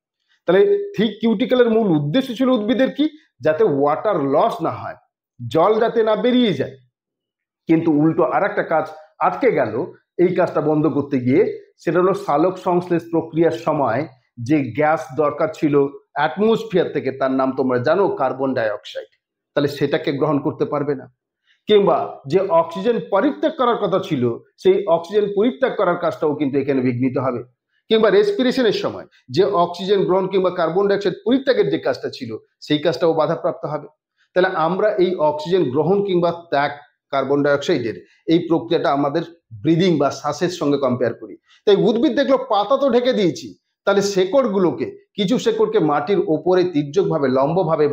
A: তাহলে থিক কিউটিক্যালের মূল উদ্দেশ্য ছিল উদ্ভিদের কি, যাতে ওয়াটার লস না হয়, জল যাতে না বেরিয়ে যায়। কিন্তু উল্টো আর একটা কাজ আটকে গেল এই কাজটা বন্ধ করতে গিয়ে, সেটা হলো সালোক সংশ্লেষ প্রক্রিয়ার সময় যে গ্যাস দরকার ছিল অ্যাটমসফিয়ার থেকে, তার নাম তোমরা জানো কার্বন ডাই অক্সাইড, তাহলে সেটাকে গ্রহণ করতে পারবে না। কিংবা যে অক্সিজেন পরিত্যাগ করার কথা ছিল সেই অক্সিজেন পরিত্যাগ করার কাজটাও কিন্তু এখানে বিঘ্নিত হবে। কিংবা রেসপিরেশনের সময় যে অক্সিজেন গ্রহণ কিংবা কার্বন ডাইঅক্সাইড পরিত্যাগের যে কাজটা ছিল সেই কাজটাও বাধাপ্রাপ্ত হবে। তাহলে আমরা এই অক্সিজেন গ্রহণ কিংবা ত্যাগ কার্বন ডাইঅক্সাইডের এই প্রক্রিয়াটা আমাদের ব্রিদিং বা শ্বাসের সঙ্গে কম্পেয়ার করি। তাই উদ্ভিদ দেখলো পাতা তো ঢেকে দিয়েছি, তাহলে শেকড়গুলোকে, কিছু শেকড়কে মাটির ওপরে তির্যকভাবে লম্বভাবে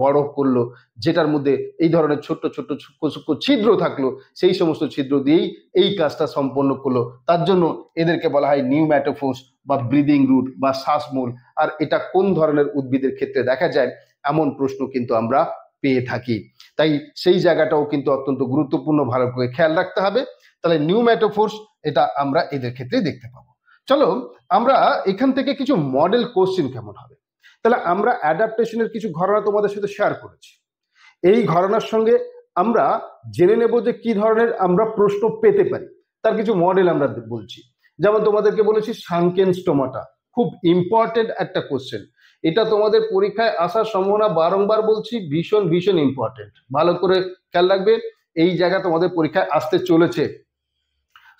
A: বড় করলো, যেটার মধ্যে এই ধরনের ছোট্ট ছোট্ট সূক্ষ্ম সূক্ষ্ম ছিদ্র থাকলো, সেই সমস্ত ছিদ্র দিয়েই এই কাজটা সম্পন্ন করলো। তার জন্য এদেরকে বলা হয় নিউম্যাটোফোর্স বা ব্রিদিং রুট বা শ্বাসমূল। আর এটা কোন ধরনের উদ্ভিদের ক্ষেত্রে দেখা যায় এমন প্রশ্ন কিন্তু আমরা পেয়ে থাকি। তাই সেই জায়গাটাও কিন্তু অত্যন্ত গুরুত্বপূর্ণ, ভালো করে খেয়াল রাখতে হবে। তাহলে নিউম্যাটোফোর্স এটা আমরা এদের ক্ষেত্রেই দেখতে পাবো। চলো আমরা এখান থেকে কিছু মডেল কোশ্চেন কেমন হবে। তাহলে আমরা অ্যাডাপ্টেশনের কিছু ঘটনা তোমাদের সাথে শেয়ার করেছি। এই ঘটনার সঙ্গে আমরা জেনে নেব যে কি ধরনের আমরা প্রশ্ন পেতে পারি, তার কিছু মডেল আমরা বলছি। যেমন তোমাদেরকে বলেছি সানকেন স্টোমাটা, খুব ইম্পর্টেন্ট একটা কোশ্চেন। এটা তোমাদের পরীক্ষায় আসার সম্ভাবনা, বারংবার বলছি, ভীষণ ভীষণ ইম্পর্টেন্ট। ভালো করে খেয়াল রাখবে, এই জায়গা তোমাদের পরীক্ষায় আসতে চলেছে।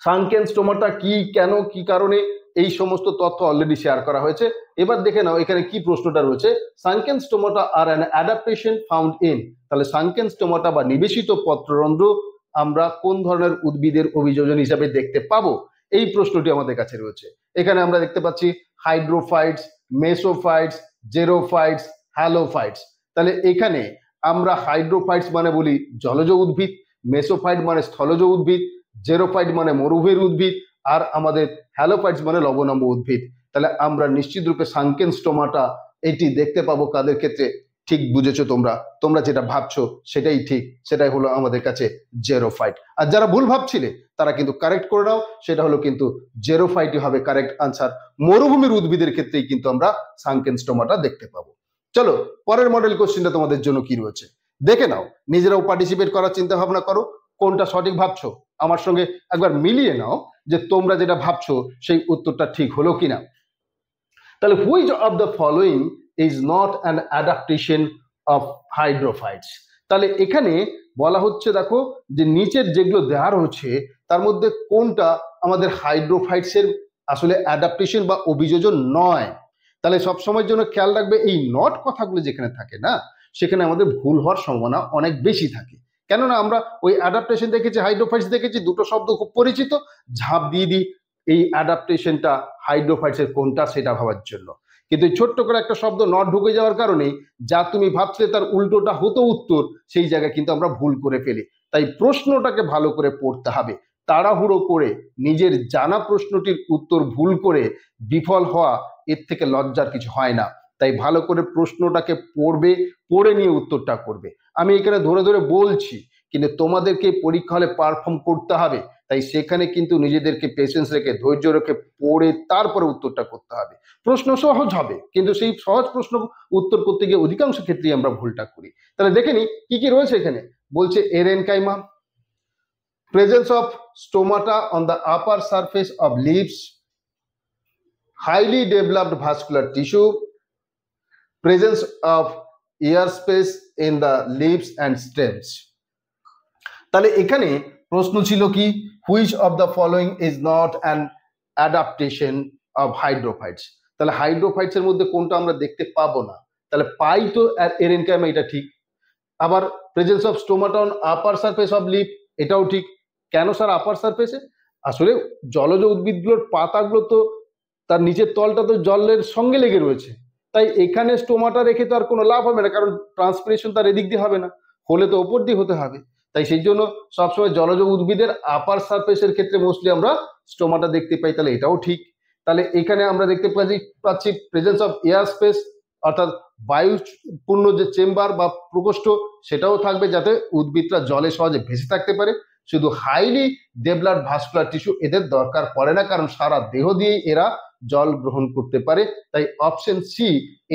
A: সানকেন স্টোমাটা কি, কেন, কি কারণে, এই সমস্ত তথ্য অলরেডি শেয়ার করা হয়েছে। এবার দেখে নাও এখানে কি প্রশ্নটা রয়েছে। Sunken stomata are an adaptation found in. তাহলে সানকেন স্টোমাটা বা নিবেশিত পত্ররন্ধ্র আমরা কোন ধরনের উদ্ভিদের অভিযোজন হিসাবে দেখতে পাবো, এই প্রশ্নটি আমাদের কাছে রয়েছে। এখানে আমরা দেখতে পাচ্ছি হাইড্রোফাইটস, মেসোফাইটস, জেরোফাইটস, হ্যালোফাইটস। তাহলে এখানে আমরা হাইড্রোফাইটস মানে বলি জলজ উদ্ভিদ, মেসোফাইট মানে স্থলজ উদ্ভিদ, জেরোফাইট মানে মরুভূমির উদ্ভিদ, আর আমাদের হ্যালোফাইটস মানে লবণাম্ব উদ্ভিদ। তাহলে আমরা নিশ্চিত রূপে সানকেন স্টোমাটা এটি দেখতে পাবো কাদের ক্ষেত্রে। ঠিক বুঝেছো তোমরা, তোমরা যেটা ভাবছো সেটাই ঠিক, সেটাই হলো আমাদের কাছে জেরোফাইট। আর যারা ভুল ভাবছিলে তারা কিন্তু কারেক্ট করে নাও, সেটা হলো কিন্তু জেরোফাইটই হবে কারেক্ট আনসার। মরুভূমির উদ্ভিদের ক্ষেত্রেই কিন্তু আমরা সানকেন স্টোমাটা দেখতে পাবো। চলো পরের মডেল কোশ্চেনটা তোমাদের জন্য কি রয়েছে দেখে নাও, নিজেরাও পার্টিসিপেট করার চিন্তা ভাবনা করো, কোনটা সঠিক ভাবছো আমার সঙ্গে একবার মিলিয়ে নাও যে তোমরা যেটা ভাবছো সেই উত্তরটা ঠিক হলো কিনা। তাহলে which of the following is not an adaptation of hydrophytes. তাহলে এখানে বলা হচ্ছে, দেখো যে নিচের যেগুলো দেওয়া রয়েছে তার মধ্যে কোনটা আমাদের হাইড্রোফাইটসের আসলে অ্যাডাপ্টেশন বা অভিযোজন নয়। তাহলে সবসময়ের জন্য খেয়াল রাখবে এই নট কথাগুলো যেখানে থাকে না সেখানে আমাদের ভুল হওয়ার সম্ভাবনা অনেক বেশি থাকে। কেননা আমরা ওই অ্যাডাপ্টেশন দেখেছি, হাইড্রোফাইটস দেখেছি, দুটো শব্দ খুব পরিচিত, ঝাঁপ দিয়ে দিই এই অ্যাডাপ্টেশনটা হাইড্রোফাইটসের কোনটা সেটা ভাবার জন্য। কিন্তু ছোট্ট করে একটা শব্দ নট ঢুকে যাওয়ার কারণে যা তুমি ভাবছিলে তার উল্টোটা হতো উত্তর, সেই জায়গায় কিন্তু আমরা ভুল করে ফেলি। তাই প্রশ্নটাকে ভালো করে পড়তে হবে। তাড়াহুড়ো করে নিজের জানা প্রশ্নটির উত্তর ভুল করে বিফল হওয়া, এর থেকে লজ্জার কিছু হয় না। তাই ভালো করে প্রশ্নটাকে পড়বে, পড়ে নিয়ে উত্তরটা করবে। আমি এখানে ধরে ধরে বলছি, কিন্তু তোমাদেরকে পরীক্ষা হলে পারফর্ম করতে হবে। তাই সেখানে কিন্তু নিজেদেরকে পেশেন্স রেখে, ধৈর্য রেখে পড়ে তারপরে উত্তরটা করতে হবে। প্রশ্ন সহজ হবে, কিন্তু সেই সহজ প্রশ্ন উত্তর করতে গিয়ে অধিকাংশ ক্ষেত্রেই আমরা ভুলটা করি। তাহলে দেখে নি কি কি রয়েছে এখানে। বলছে aerenchyma, presence of stomata on the upper surface of leaves, highly developed vascular tissue, presence of air space in the leaves and stems. তাহলে এখানে প্রশ্ন ছিল কি, which of the following is not an adaptation of hydrophytes. তাহলে হাইড্রোফাইটস এর মধ্যে কোনটা আমরা দেখতে পাবো না? তাহলে পাই তো এরেনকাইমা, এটা ঠিক। আবার presence of stomata on upper surface of leaf, এটাও ঠিক। কেন স্যার আপার সারফেসে? আসলে জলজ উদ্ভিদগুলোর পাতাগুলো তো তার নিচের তলটা তো জলের সঙ্গে লেগে রয়েছে, তাই এখানে স্টোমাটা রেখে তো আর কোনো লাভ হবে না, কারণ ট্রান্সপিরেশন তার এদিক দিয়ে হবে না, হলে তো ওপর দিয়ে হতে হবে। তাই সেই জন্য সবসময় জলজ উদ্ভিদের আপার সারফেসের ক্ষেত্রে মোস্টলি আমরা স্টোমাটা দেখতে পাই, তাহলে এটাও ঠিক। তাহলে এখানে আমরা দেখতে পাচ্ছি প্রেজেন্স অফ এয়ার স্পেস, অর্থাৎ বায়ুপূর্ণ যে চেম্বার বা প্রকোষ্ঠ সেটাও থাকবে, যাতে উদ্ভিদরা জলে সহজে ভেসে থাকতে পারে। শুধু হাইলি ডেভেলপড ভাস্কুলার টিস্যু এদের দরকার পড়ে না, কারণ সারা দেহ দিয়েই এরা জল গ্রহণ করতে পারে। তাই অপশন সি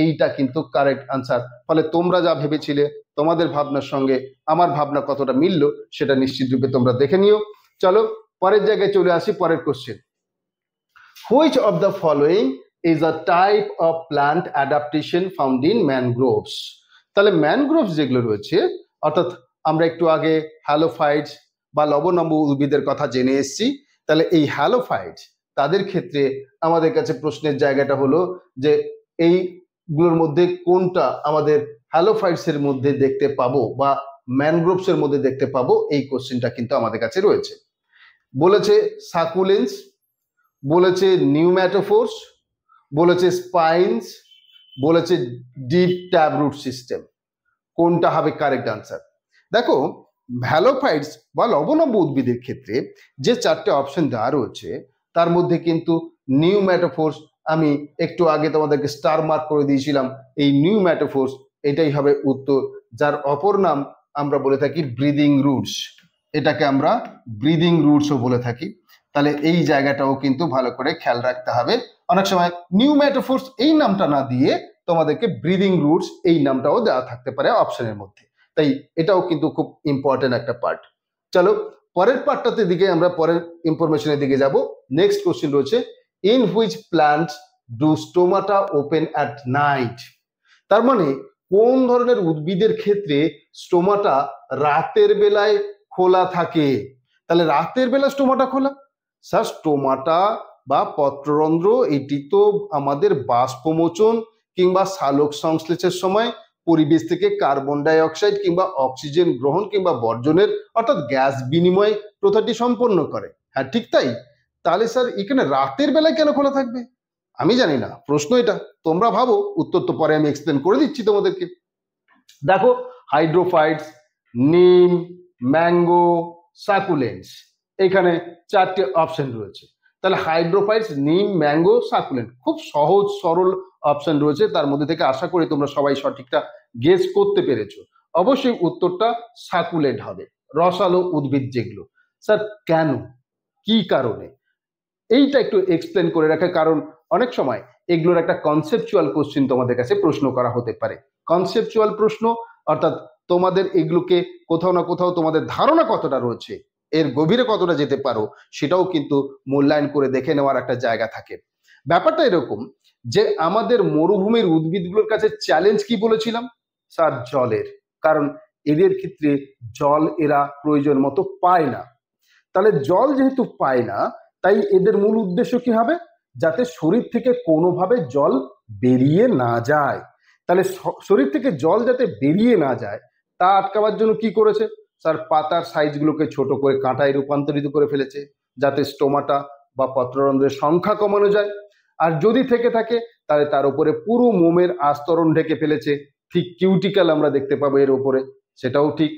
A: এইটা কিন্তু কারেক্ট আনসার। ফলে তোমরা যা ভেবেছিলে, তোমাদের ভাবনার সঙ্গে আমার ভাবনা কতটা মিলল সেটা নিশ্চিত রূপে তোমরা দেখে নিও। চলো পরের জায়গায় চলে আসি, পরের question. Which of the following is a type of plant adaptation found in mangroves। তাহলে ম্যানগ্রোভস যেগুলো রয়েছে, অর্থাৎ আমরা একটু আগে হ্যালোফাইটস বা লবণাম্ব উদ্ভিদের কথা জেনে এসেছি। তাহলে এই হ্যালোফাইটস তাদের ক্ষেত্রে আমাদের কাছে প্রশ্নের জায়গাটা হলো যে এইগুলোর মধ্যে কোনটা আমাদের হ্যালোফাইটস এর মধ্যে দেখতে পাবো বা ম্যানগ্রোভস এর মধ্যে দেখতে পাবো, এই কোশ্চেনটা কিন্তু আমাদের কাছে রয়েছে। বলেছে সাকুলেন্স, বলেছে নিউম্যাটোফোর্স, বলেছে স্পাইনস, বলেছে ডিপ ট্যাবরুট সিস্টেম। কোনটা হবে কারেক্ট আনসার? দেখো হ্যালোফাইটস বা লবণাম্ব উদ্ভিদের ক্ষেত্রে যে চারটে অপশন দেওয়া রয়েছে তার মধ্যে কিন্তু নিউম্যাটোফোর্স, আমি একটু আগে তোমাদেরকে স্টার মার্ক করে দিয়েছিলাম, এই নিউম্যাটোফোর্স এটাই হবে উত্তর, যার অপর নাম আমরা বলে থাকি ব্রিদিং রুটস। এটাকে আমরা ব্রিদিং রুটসও বলে থাকি। তাহলে এই জায়গাটাও কিন্তু ভালো করে খেয়াল রাখতে হবে। অনেক সময় নিউম্যাটোফোর্স এই নামটা না দিয়ে তোমাদেরকে ব্রিদিং রুটস এই নামটাও দেওয়া থাকতে পারে অপশনের মধ্যে, তাই এটাও কিন্তু খুব ইম্পর্টেন্ট একটা পার্ট। চলো পরের পার্টটাতে দিকে আমরা পরের ইনফরমেশনের দিকে যাব। নেক্সট কোশ্চেন রয়েছে, in which plants do stomata open at night. তার মানে কোন ধরনের উদ্ভিদের ক্ষেত্রে স্টোমাটা রাতের বেলায় খোলা থাকে? তাহলে রাতের বেলা স্টোমাটা খোলা, স্যার স্টোমাটা বা পত্ররন্ধ্র এটি তো আমাদের বাষ্পমোচন কিংবা সালোক সংশ্লেষের সময় পরিবেশ থেকে কার্বন ডাই অক্সাইড কিংবা অক্সিজেন গ্রহণ কিংবা বর্জনের অর্থাৎ গ্যাস বিনিময় প্রথাটি সম্পন্ন করে। হ্যাঁ ঠিক তাই। তাহলে স্যার এখানে রাতের বেলায় কেন খোলা থাকবে? আমি জানি না, প্রশ্ন এটা, তোমরা ভাবো, উত্তর তো পরে আমি এক্সপ্লেন করে দিচ্ছি তোমাদেরকে। দেখো হাইড্রোফাইটস, নিম, ম্যাঙ্গো, সাকুলেন্স, এখানে চারটে অপশন রয়েছে। তাহলে হাইড্রোফাইটস, নিম, ম্যাঙ্গো, সাকুলেন্ট, খুব সহজ সরল অপশন রয়েছে, তার মধ্যে থেকে আশা করি তোমরা সবাই সঠিকটা গেস করতে পেরেছো। অবশ্যই উত্তরটা সাকুলেন্ট হবে, রসালো উদ্ভিদ যেগুলো। স্যার কেন, কি কারণে, এইটা একটু এক্সপ্লেন করে রাখা, কারণ অনেক সময় এগুলোর একটা কনসেপচুয়াল কোশ্চেন তোমাদের কাছে প্রশ্ন করা হতে পারে। কনসেপচুয়াল প্রশ্ন অর্থাৎ তোমাদের এগুলোকে কোথাও না কোথাও তোমাদের ধারণা কতটা রয়েছে, এর গভীরে কতটা যেতে পারো, সেটাও কিন্তু মূল্যায়ন করে দেখে নেওয়ার একটা জায়গা থাকে। ব্যাপারটা এরকম যে আমাদের মরুভূমির উদ্ভিদগুলোর কাছে চ্যালেঞ্জ কি বলেছিলাম? স্যার জলের, কারণ এদের ক্ষেত্রে জল এরা প্রয়োজন মতো পায় না। তাহলে জল যেহেতু পায় না, তাই এদের মূল উদ্দেশ্য কি হবে? যাতে শরীর থেকে কোনোভাবে জল বেরিয়ে না যায়। তাহলে শরীর থেকে জল যাতে বেরিয়ে না যায় তা আটকাবার জন্য কি করেছে? স্যার পাতার সাইজগুলোকে ছোট করে কাঁটায় রূপান্তরিত করে ফেলেছে, যাতে স্টোমাটা বা পত্ররন্ধ্রের সংখ্যা কমানো যায়। আর যদি থেকে থাকে তাহলে তার উপরে পুরো মোমের আস্তরণ ঢেকে ফেলেছে, ঠিক কিউটিক্যাল আমরা দেখতে পাবো এর উপরে, সেটাও ঠিক।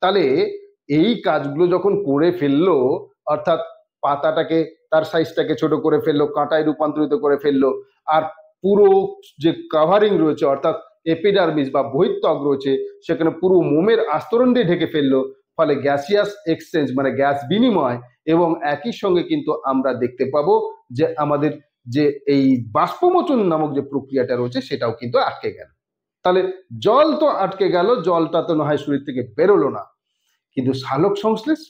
A: তাহলে এই কাজগুলো যখন করে ফেললো, অর্থাৎ পাতাটাকে তার সাইজটাকে ছোট করে ফেললো, কাঁটায় রূপান্তরিত করে ফেললো, আর পুরো যে কাভারিং রয়েছে অর্থাৎ এপিডার্মিস বা বহিঃত্বক রয়েছে সেখানে পুরো মোমের আস্তরণ দিয়ে ঢেকে ফেললো, ফলে গ্যাসিয়াস এক্সচেঞ্জ মানে গ্যাস বিনিময়, এবং একই সঙ্গে কিন্তু আমরা দেখতে পাবো যে আমাদের যে এই বাষ্পমোচন নামক যে প্রক্রিয়াটা রয়েছে সেটাও কিন্তু আটকে গেল। তাহলে জল তো আটকে গেল, জলটা তো না হয় শরীর থেকে বেরোলো না। কিন্তু সালোক সংশ্লেষ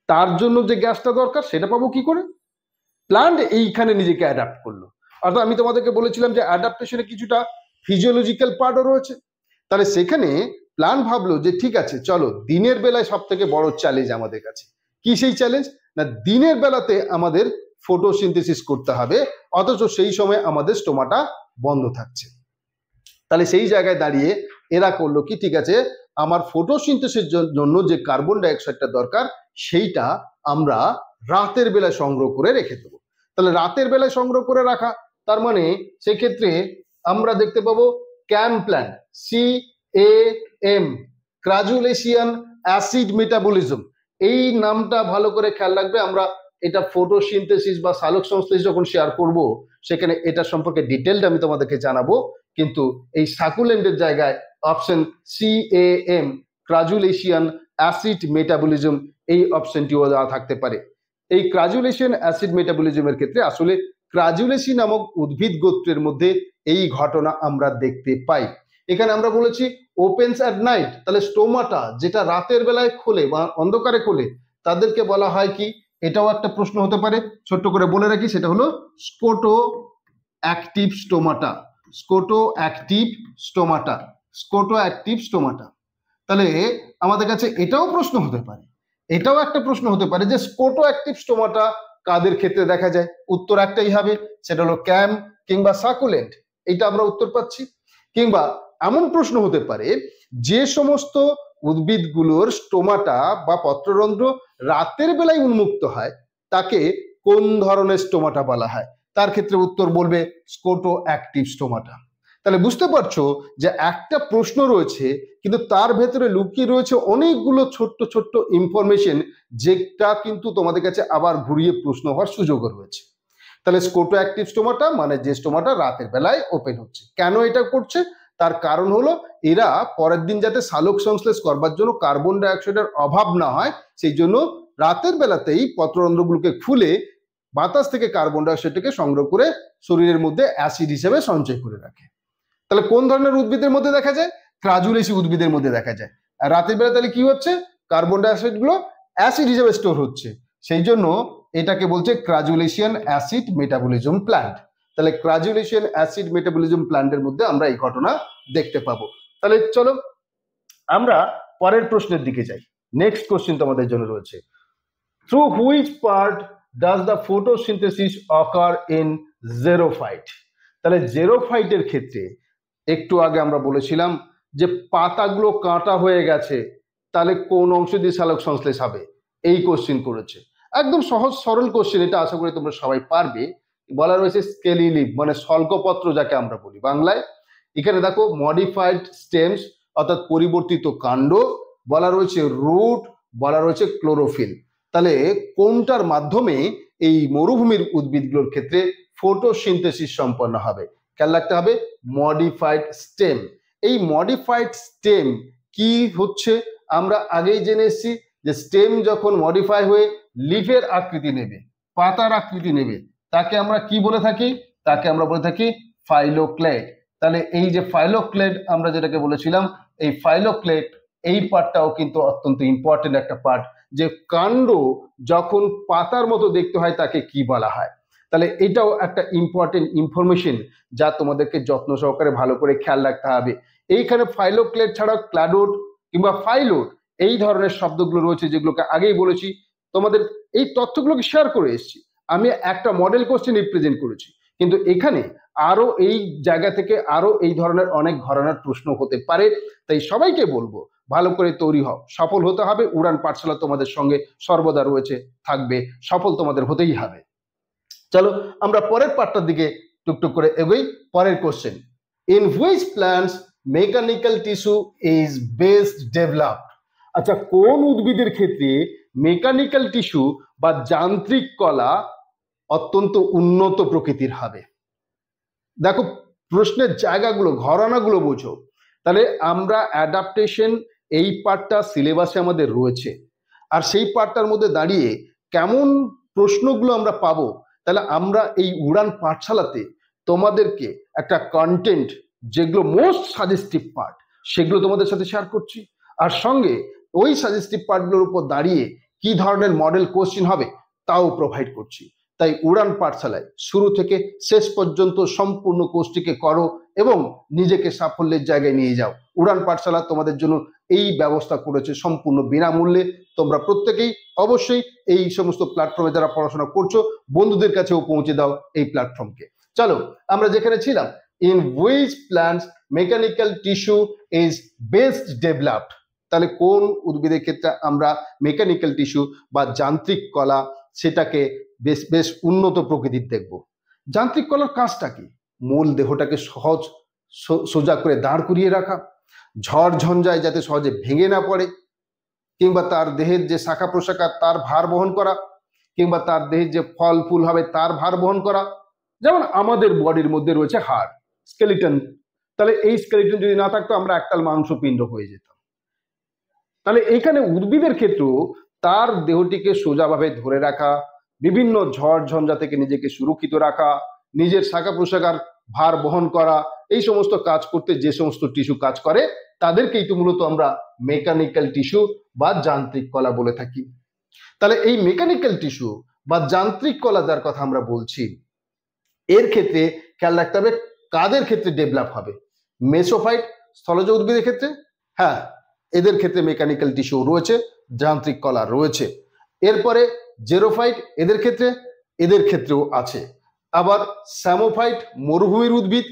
A: তার জন্য যে গ্যাসটা দরকার সেটা পাবো কি করে? প্ল্যান্ট এইখানে নিজেকে অ্যাডাপ্ট করলো। অর্থাৎ আমি তোমাদেরকে বলেছিলাম যে অ্যাডাপ্টেশনে কিছুটা ফিজিওলজিক্যাল পার্টও রয়েছে। তাহলে সেখানে প্ল্যান্ট ভাবলো যে ঠিক আছে, চলো দিনের বেলায় সব থেকে বড় চ্যালেঞ্জ আমাদের কাছে কি? সেই চ্যালেঞ্জ না, দিনের বেলাতে আমাদের ফটোসিনথেসিস করতে হবে, অথচ সেই সময় আমাদের স্টোমাটা বন্ধ থাকছে। তাহলে সেই জায়গায় দাঁড়িয়ে এরা করলো কি, ঠিক আছে আমার ফটোসিনথেসিসের জন্য যে কার্বন ডাইঅক্সাইডটা দরকার সেইটা আমরা রাতের বেলায় সংগ্রহ করে রেখে দেবো। তাহলে রাতের বেলায় সংগ্রহ করে রাখা, তার মানে সেক্ষেত্রে আমরা দেখতে পাবো ক্যাম প্ল্যান্ট, CAM, ক্রাজুলেশিয়ান অ্যাসিড মেটাবলিজম। এই নামটা ভালো করে খেয়াল রাখবে। আমরা এটা ফটোসিনথেসিস বা সালোক সংশ্লেষ যখন শেয়ার করব সেখানে এটা সম্পর্কে ডিটেলড আমি তোমাদেরকে জানাবো। কিন্তু এই সাকুলেন্টের জায়গায় অপশন CAM, ক্রাজুলেশিয়ান অ্যাসিড মেটাবলিজম, এই অপশনটিও দেওয়া থাকতে পারে। এই ক্রাজুলেশিয়ান অ্যাসিড মেটাবলিজমের ক্ষেত্রে আসলে ক্রাজুলেসি নামক উদ্ভিদ গোত্রের মধ্যে এই ঘটনা আমরা দেখতে পাই। এখানে আমরা বলেছি ওপেনস অ্যাট নাইট, তাহলে স্টোমাটা যেটা রাতের বেলায় খোলে বা অন্ধকারে খোলে তাদেরকে বলা হয় কি? এটাও একটা প্রশ্ন হতে পারে, ছোট্ট করে বলে রাখি, সেটা হলো scoto active stomata. Scoto active stomata, scoto active stomata. তাহলে আমাদের কাছে এটাও প্রশ্ন হতে পারে, এটাও একটা প্রশ্ন হতে পারে যে স্কোটো অ্যাক্টিভ স্টোমাটা কাদের ক্ষেত্রে দেখা যায়? উত্তর একটাই হবে, সেটা হলো ক্যাম কিংবা সাকুলেন্ট। এইটা আমরা উত্তর পাচ্ছি। কিংবা এমন প্রশ্ন হতে পারে যে সমস্ত উদ্ভিদগুলোর স্টোমাটা বা পত্ররন্ধ্র রাতের বেলায় উন্মুক্ত হয় তাকে কোন ধরনের স্টোমাটা বলা হয়? তার ক্ষেত্রে উত্তর বলবে স্কোটো অ্যাক্টিভ স্টোমাটা। তাহলে বুঝতে পারছো যে একটা প্রশ্ন রয়েছে কিন্তু তার ভেতরে লুকিয়ে রয়েছে অনেকগুলো ছোট্ট ছোট্ট ইনফরমেশন, যেটা কিন্তু তোমাদের কাছে আবার ঘুরিয়ে প্রশ্ন হওয়ার সুযোগও রয়েছে। তাহলে স্কোটো অ্যাক্টিভ স্টোমাটা মানে যে স্টোমাটা রাতের বেলায় ওপেন হচ্ছে। কেন এটা করছে? তার কারণ হলো এরা পরের দিন যাতে সালোক সংশ্লেষ করবার জন্য কার্বন ডাইঅক্সাইডের অভাব না হয়, সেই জন্য রাতের বেলাতেই পত্ররন্ধ্রগুলোকে খুলে বাতাস থেকে কার্বন ডাইঅক্সাইডটাকে সংগ্রহ করে শরীরের মধ্যে অ্যাসিড হিসেবে সঞ্চয় করে রাখে। তাহলে কোন ধরনের উদ্ভিদের মধ্যে দেখা যায়? ক্রাজুলেসি উদ্ভিদের মধ্যে দেখা যায়। আর রাতের বেলা তাহলে কি হচ্ছে? কার্বন ডাইঅক্সাইড গুলো অ্যাসিড হিসেবে স্টোর হচ্ছে, সেই জন্য এটাকে বলছে ক্রাজুলেশিয়ান অ্যাসিড মেটাবলিজম প্ল্যান্ট। তাহলে ক্রাজুলেশিয়ান অ্যাসিড মেটাবলিজম প্ল্যান্টের মধ্যে আমরা এই ঘটনা দেখতে পাবো। তাহলে চলো আমরা পরের প্রশ্নের দিকে যাই। নেক্সট কোশ্চেন তোমাদের জন্য রয়েছে, through which part does the photosynthesis occur in xerophyte? তাহলে জেরোফাইটের ক্ষেত্রে একটু আগে আমরা বলেছিলাম যে পাতাগুলো কাঁটা হয়ে গেছে, তাহলে কোন অংশ দিয়ে সালোক সংশ্লেষ হবে? এই কোশ্চেন করেছে, একদম সহজ সরল কোশ্চেন, এটা আশা করি তোমরা সবাই পারবে। বলা রয়েছে স্কেলি লিভ মানে শল্কপত্র যাকে আমরা বলি বাংলায়। এখানে দেখো মডিফাইড স্টেমস অর্থাৎ পরিবর্তিত কাণ্ড, বলা রয়েছে রুট, বলা রয়েছে ক্লোরোফিল। তাহলে কোনটার মাধ্যমে এই মরুভূমির উদ্ভিদগুলোর ক্ষেত্রে ফটোসিনথেসিস সম্পন্ন হবে? খেয়াল রাখতে হবে মডিফাইড স্টেম। এই মডিফাইড স্টেম কি হচ্ছে আমরা আগেই জেনে এসেছি যে স্টেম যখন মডিফাই হয়ে লিফের আকৃতি নেবে, পাতার আকৃতি নেবে, তাকে আমরা কি বলে থাকি? তাকে আমরা বলে থাকি ফাইলোক্লেড। তাহলে এই যে ফাইলোক্লেড আমরা যেটাকে বলেছিলাম, এই ফাইলোক্লেড এই পার্টটাও কিন্তু অত্যন্ত ইম্পর্টেন্ট একটা পার্ট, যে কাণ্ড যখন পাতার মতো দেখতে হয় তাকে কি বলা হয়। তাহলে এটাও একটা ইম্পর্টেন্ট ইনফরমেশন যা তোমাদেরকে যত্ন সহকারে ভালো করে খেয়াল রাখতে হবে। এইখানে ফাইলোক্লেড ছাড়াও ক্ল্যাডোড কিংবা ফাইলোড এই ধরনের শব্দগুলো রয়েছে যেগুলোকে আগেই বলেছি, তোমাদের এই তথ্যগুলোকে শেয়ার করে এসেছি। আমি একটা মডেল কোশ্চেন রিপ্রেজেন্ট করেছি, কিন্তু এখানে আরো এই জায়গা থেকে আরো এই ধরনের অনেক ধরনের প্রশ্ন হতে পারে। তাই সবাইকে বলবো ভালো করে তৈরি হও, সফল হতে হবে। উড়ান পাঠশালা তোমাদের সঙ্গে সর্বদা রয়েছে, থাকবে, সফল তোমাদের হতেই হবে। চলো আমরা পরের পার্টটার দিকে টুকটুক করে এগোই। পরের question, in which plants mechanical tissue is best developed? আচ্ছা, কোন উদ্ভিদের ক্ষেত্রে মেকানিক্যাল টিস্যু বা যান্ত্রিক কলা অত্যন্ত উন্নত প্রকৃতির হবে? দেখো প্রশ্নের জায়গাগুলো, ঘরানাগুলো বোঝো। তাহলে আমরা অ্যাডাপ্টেশন এই পার্টটা সিলেবাসে আমাদের রয়েছে, আর সেই পার্টটার মধ্যে দাঁড়িয়ে কেমন প্রশ্নগুলো আমরা পাবো, তাহলে আমরা এই উড়ান পাঠশালাতে তোমাদেরকে একটা কন্টেন্ট যেগুলো মোস্ট সাজেস্টিভ পার্ট সেগুলো তোমাদের সাথে শেয়ার করছি, আর সঙ্গে ওই সাজেস্টিভ পার্টগুলোর উপর দাঁড়িয়ে কি ধরনের মডেল কোশ্চেন হবে তাও প্রোভাইড করছি। তাই উড়ান পাঠশালায় শুরু থেকে শেষ পর্যন্ত সম্পূর্ণ কোর্সটিকে করো এবং নিজেকে সাফল্যের জায়গায় নিয়ে যাও। উড়ান পাঠশালা তোমাদের জন্য এই ব্যবস্থা করেছে সম্পূর্ণ বিনামূল্যে। তোমরা প্রত্যেকেই অবশ্যই এই সমস্ত প্ল্যাটফর্মে যারা পড়াশোনা করছো বন্ধুদের কাছেও পৌঁছে দাও এই প্ল্যাটফর্মকে। চলো আমরা যেখানে ছিলাম, in which plants mechanical tissue is best developed, তাহলে কোন উদ্ভিদের ক্ষেত্রে আমরা মেকানিক্যাল টিস্যু বা যান্ত্রিক কলা সেটাকে বেশ বেশ উন্নত প্রকৃতির দেখব। যান্ত্রিক কলার কাজটা কি? মূল দেহটাকে সহজ সোজা করে দাঁড় করিয়ে রাখা, ঝড় ঝঞ্ঝায় যাতে সহজে ভেঙে না পড়ে, কিংবা তার দেহের যে শাখা প্রশাখা তার ভার বহন করা, কিংবা তার দেহের যে ফল ফুল হবে তার ভার বহন করা। যেমন আমাদের বডির মধ্যে রয়েছে হাড়, স্কেলিটন, তাহলে এই স্কেলিটন যদি না থাকতো আমরা একটাল মাংসপিণ্ড হয়ে যেতাম। তাহলে এইখানে উদ্ভিদের ক্ষেত্রেও তার দেহটিকে সোজাভাবে ধরে রাখা, বিভিন্ন ঝড় ঝঞ্ঝা থেকে নিজেকে সুরক্ষিত রাখা, নিজের শাখা প্রশাখার ভার বহন করা, এই সমস্ত কাজ করতে যে সমস্ত টিস্যু কাজ করে তাদেরকেই তো মূলত আমরা মেকানিক্যাল টিস্যু বা যান্ত্রিক কলা বলে থাকি। তাহলে এই মেকানিক্যাল টিস্যু বা যান্ত্রিক কলা যার কথা আমরা বলছি, এর ক্ষেত্রে খেয়াল রাখতে হবে কাদের ক্ষেত্রে ডেভেলপ হবে। মেসোফাইট স্থলজ উদ্ভিদের ক্ষেত্রে, হ্যাঁ এদের ক্ষেত্রে মেকানিক্যাল টিস্যু রয়েছে, যান্ত্রিক কলা রয়েছে। এরপরে জেরোফাইট এদের ক্ষেত্রেও আছে। আবার স্যামোফাইট মরুভূমির উদ্ভিদ,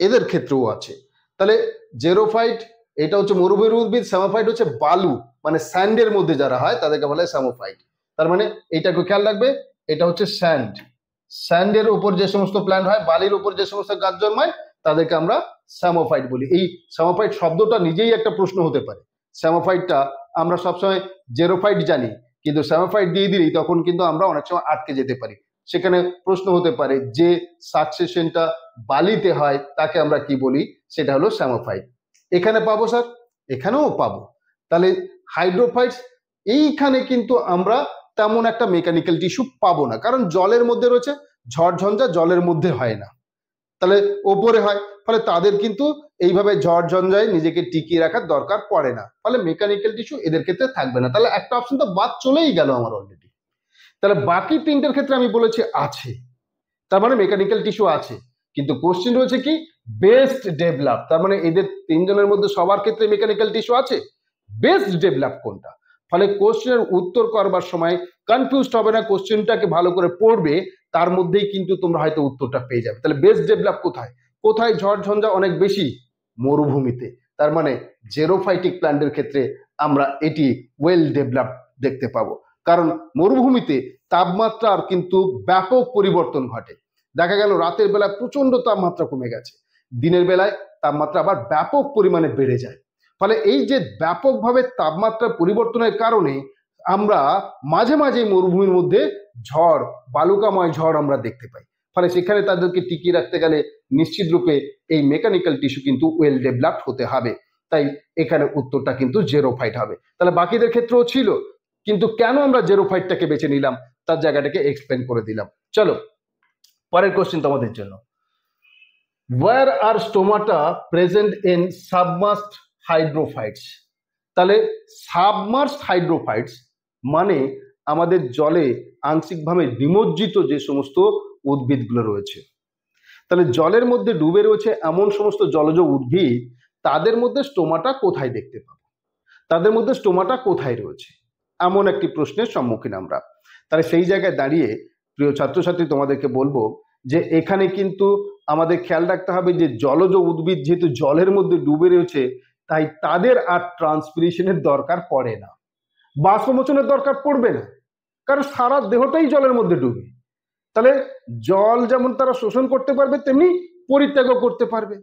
A: এদের ক্ষেত্রেও আছে। তাহলে জেরোফাইট এটা হচ্ছে মরুভূমির উদ্ভিদ, স্যামোফাইট হচ্ছে বালু মানে স্যান্ডের মধ্যে যারা হয় তাদেরকে বলা হয় স্যামোফাইট। তার মানে এইটাকে খেয়াল রাখবে, এটা হচ্ছে স্যান্ড, স্যান্ডের উপর যে সমস্ত প্ল্যান্ট হয়, বালির উপর যে সমস্ত গাছ জন্মায় তাদেরকে আমরা স্যামোফাইট বলি। এই স্যামোফাইট শব্দটা নিজেই একটা প্রশ্ন হতে পারে। স্যামোফাইটটা আমরা সবসময় জেরোফাইট জানি, কিন্তু স্যামোফাইট দিয়ে দিলেই তখন কিন্তু আমরা অনেক সময় আটকে যেতে পারি। সেখানে প্রশ্ন হতে পারে যে সাকসেশনটা বালিতে হয় তাকে আমরা কি বলি, সেটা হলো স্যামোফাইট। এখানে পাবো স্যার, এখানেও পাবো। তাহলে হাইড্রোফাইটস, এইখানে কিন্তু আমরা তেমন একটা মেকানিক্যাল টিস্যু পাবো না, কারণ জলের মধ্যে রয়েছে, ঝড় ঝঞ্ঝা জলের মধ্যে হয় না, তাহলে ওপরে হয়, ফলে তাদের কিন্তু এইভাবে ঝড় ঝঞ্ঝায় নিজেকে টিকিয়ে রাখার দরকার পড়ে না, ফলে মেকানিক্যাল টিস্যু এদের ক্ষেত্রে থাকবে না। তাহলে একটা অপশন তো বাদ চলেই গেল আমার অলরেডি। তাহলে বাকি তিনটের ক্ষেত্রে আমি বলেছি আছে, তার মানে মেকানিক্যাল টিস্যু আছে, কিন্তু কোশ্চেন রয়েছে কি বেস্ট ডেভেলপ, তার মানে এদের তিনজনের মধ্যে সবার ক্ষেত্রে মেকানিক্যাল টিস্যু আছে, বেস্ট ডেভেলপ কোনটা। ফলে কোশ্চেনের উত্তর করবার সময় কনফিউজড হবে না, কোশ্চেনটাকে ভালো করে পড়বে, তার মধ্যেই কিন্তু তোমরা হয়তো উত্তরটা পেয়ে যাবে। তাহলে বেস্ট ডেভেলপ কোথায়, কোথায় ঝড় ঝঞ্ঝা অনেক বেশি, মরুভূমিতে। তার মানে জেরোফাইটিক প্ল্যান্টের ক্ষেত্রে আমরা এটি ওয়েল ডেভেলপ দেখতে পাবো, কারণ মরুভূমিতে তাপমাত্রার কিন্তু ব্যাপক পরিবর্তন ঘটে। দেখা গেল রাতের বেলায় প্রচন্ড তাপমাত্রা কমে গেছে, দিনের বেলায় তাপমাত্রা আবার ব্যাপক পরিমাণে বেড়ে যায়। ফলে এই যে ব্যাপকভাবে তাপমাত্রা পরিবর্তনের কারণে আমরা মাঝে মাঝে মরুভূমির মধ্যে ঝড়, বালুকাময় ঝড় আমরা দেখতে পাই। ফলে সেখানে তাদেরকে টিকিয়ে রাখতে গেলে নিশ্চিত রূপে এই মেকানিক্যাল টিস্যু কিন্তু ওয়েল ডেভেলপড হতে হবে। তাই এখানে উত্তরটা কিন্তু জেরোফাইট হবে। তাহলে বাকিদের ক্ষেত্রেও ছিল, কিন্তু কেন আমরা জেরোফাইটটাকে বেছে নিলাম তার জায়গাটাকে এক্সপ্লেন করে দিলাম। চলো পরের কোশ্চেন তোমাদের জন্য, where are stomata present in submerged হাইড্রোফাইটস। তাহলে সাবমার্সড হাইড্রোফাইটস মানে আমাদের জলে আংশিকভাবে নিমজ্জিত যে সমস্ত উদ্ভিদগুলো রয়েছে। তাহলে জলের মধ্যে ডুবে রয়েছে এমন সমস্ত জলজ উদ্ভিদ, তাদের মধ্যে স্টোমাটা কোথায় দেখতে পাবো, তাদের মধ্যে স্টোমাটা কোথায় রয়েছে, এমন একটি প্রশ্নের সম্মুখীন আমরা। তাহলে সেই জায়গায় দাঁড়িয়ে প্রিয় ছাত্রছাত্রী তোমাদেরকে বলবো যে এখানে কিন্তু আমাদের খেয়াল রাখতে হবে যে জলজ উদ্ভিদ যেহেতু জলের মধ্যে ডুবে রয়েছে, তাই তাদের আর ট্রান্সপিরেশনের দরকার পড়ে না, বাষ্পমোচনের দরকার পড়বে না, কারণ সারা দেহটাই জলের মধ্যে ডুবে। তাহলে জল যেমন তারা শোষণ করতে পারবে তেমনি পরিত্যাগও করতে পারবে।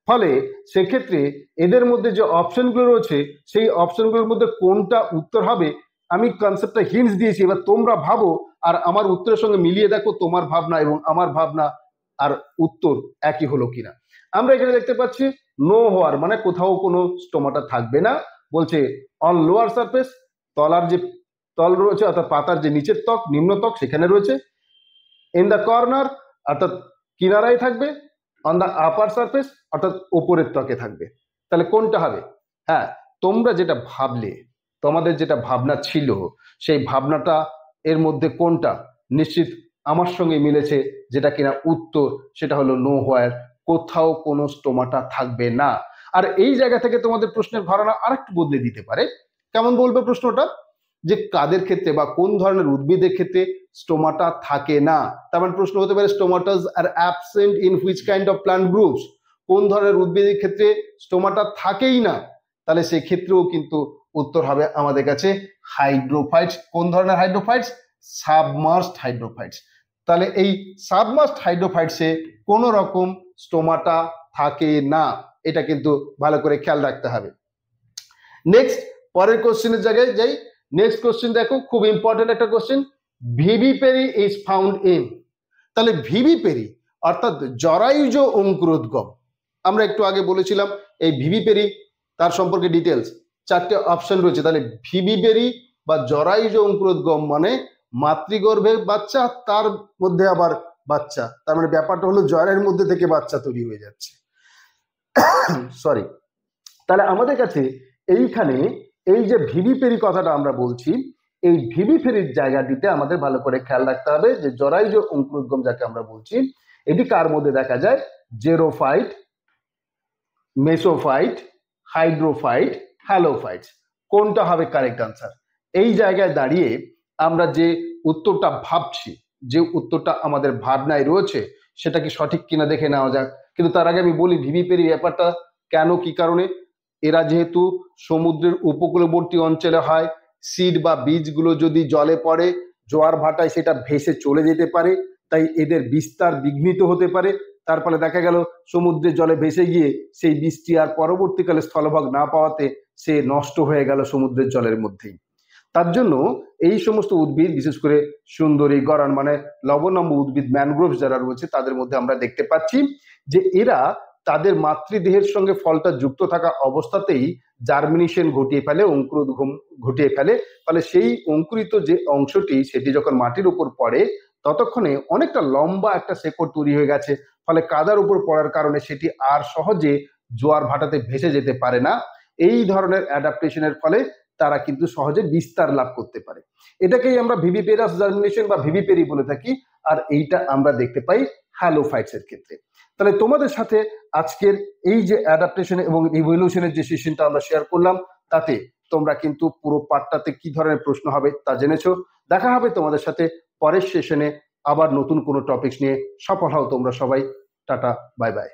A: ফলে সেক্ষেত্রে এদের মধ্যে যে অপশনগুলো রয়েছে সেই অপশনগুলোর মধ্যে কোনটা উত্তর হবে, আমি কনসেপ্টটা হিন্টস দিয়েছি, এবার তোমরা ভাবো আর আমার উত্তরের সঙ্গে মিলিয়ে দেখো তোমার ভাবনা এবং আমার ভাবনা আর উত্তর একই হলো কিনা। আমরা এখানে দেখতে পাচ্ছি নো হওয়ার মানে কোথাও কোনো স্টোমাটা থাকবে না, বলছে অন লোয়ার সারফেস, তলার যে তল রয়েছে অর্থাৎ পাতার যে নিচের ত্বক নিম্ন ত্বক সেখানে রয়েছে, ইন দ্য কর্নার অর্থাৎ কিনারায় থাকবে, অন দ্য আপার সারফেস অর্থাৎ ওপরের ত্বকে থাকবে। তাহলে কোনটা হবে? হ্যাঁ তোমরা যেটা ভাবলে তোমাদের যেটা ভাবনা ছিল সেই ভাবনাটা এর মধ্যে কোনটা নিশ্চিত আমার সঙ্গে মিলেছে, যেটা কিনা উত্তর সেটা হলো নো হোয়ার, কোথাও কোনো স্টোমাটা থাকবে না। আর এই জায়গা থেকে তোমাদের প্রশ্নের ধারণা আরেকটু বদলে দিতে পারে। কেমন বলবে প্রশ্নটা, যে কাদের ক্ষেত্রে বা কোন ধরনের উদ্ভিদের ক্ষেত্রে স্টোমাটা থাকে না। তার মানে প্রশ্ন হতে পারে stomatas are absent in which kind of plant groups, কোন ধরনের উদ্ভিদের ক্ষেত্রে স্টোমাটা থাকেই না, তাহলে সেই ক্ষেত্রেও কিন্তু উত্তর হবে আমাদের কাছে হাইড্রোফাইটস। কোন ধরনের হাইড্রোফাইটস? সাবমার্সড হাইড্রোফাইটস। তাহলে এই সাবমার্সড হাইড্রোফাইটসে কোনো রকম স্টোমাটা থাকে না, এটা কিন্তু ভালো করে খেয়াল রাখতে হবে। নেক্সট পরের কোশ্চেনের জায়গায় যাই। নেক্সট কোশ্চেন দেখো, খুব ইম্পর্টেন্ট একটা কোশ্চেন, ভিভিপেরি ইজ ফাউন্ড ইন। তাহলে ভিভিপেরি অর্থাৎ জরায়ুজ অঙ্কুরোদ্গম, আমরা একটু আগে বলেছিলাম এই ভিভিপেরি তার সম্পর্কে ডিটেলস, চারটে অপশন রয়েছে। তাহলে ভিভিপেরি বা জরায়ুজ অঙ্কুরোদ্গম মানে মাতৃগর্ভে বাচ্চা, তার মধ্যে আবার বাচ্চা, তার মানে ব্যাপারটা হলো জরায়ুর মধ্যে থেকে বাচ্চা তৈরি হয়ে যাচ্ছে। সরি, তাহলে আমাদের কাছে এইখানে এই যে ভিভিপেরি কথাটা আমরা বলছি, এই ভিভিপেরির জায়গাটিতে আমাদের ভালো করে খেয়াল রাখতে হবে যে জরায়ুজ অঙ্কুরোদ্গম যাকে আমরা বলছি, এটি কার মধ্যে দেখা যায়? Xerophyte, mesophyte, hydrophyte, halophytes. কোনটা হবে কারেক্ট আনসার? এই জায়গায় দাঁড়িয়ে আমরা যে উত্তরটা ভাবছি, যে উত্তরটা আমাদের ভাবনায় রয়েছে, সেটা কি সঠিক কিনা দেখে নেওয়া যাক। কিন্তু তার আগে আমি বলি ভিভিপেরি ব্যাপারটা কেন, কি কারণে। এরা যেহেতু সমুদ্রের উপকূলবর্তী অঞ্চলে হয়, সিড বা বীজগুলো যদি জলে পড়ে, জোয়ার ভাটায় সেটা ভেসে চলে যেতে পারে, তাই এদের বিস্তার বিঘ্নিত হতে পারে। তার ফলে দেখা গেল সমুদ্রের জলে ভেসে গিয়ে সেই বীজটি আর পরবর্তীকালে স্থলভাগ না পাওয়াতে সে নষ্ট হয়ে গেল সমুদ্রের জলের মধ্যেই। তার জন্য এই সমস্ত উদ্ভিদ, বিশেষ করে সুন্দরী, গরান মানে লবণাম্ব উদ্ভিদ, ম্যানগ্রোভ যারা রয়েছে, তাদের মধ্যে আমরা দেখতে পাচ্ছি যে এরা তাদের মাতৃদেহের সঙ্গে ফলটা যুক্ত থাকা অবস্থাতেই জার্মিনেশন ঘটিয়ে ফেলে, অঙ্কুরোদ্গম ঘটিয়ে ফেলে। ফলে সেই অঙ্কুরিত যে অংশটি, সেটি যখন মাটির উপর পড়ে ততক্ষণে অনেকটা লম্বা একটা শেকড় তৈরি হয়ে গেছে। ফলে কাদার উপর পড়ার কারণে সেটি আর সহজে জোয়ার ভাটাতে ভেসে যেতে পারে না। এই ধরনের অ্যাডাপ্টেশনের ফলে তারা কিন্তু সহজে বিস্তার লাভ করতে পারে। এটাকেই আমরা ভিভিপেরাস জার্মিনেশন বা ভিভিপেরি বলে থাকি। আর এইটা আমরা দেখতে পাই হ্যালোফাইটস এর ক্ষেত্রে। তাহলে তোমাদের সাথে আজকের এই যে অ্যাডাপ্টেশন এবং ইভলিউশনের যে সেশনটা আমরা শেয়ার করলাম, তাতে তোমরা কিন্তু পুরো পার্টটাতে কি ধরনের প্রশ্ন হবে তা জেনেছো। দেখা হবে তোমাদের সাথে পরের সেশনে আবার নতুন কোনো টপিকস নিয়ে। সফল হও তোমরা সবাই। Tata, bye bye.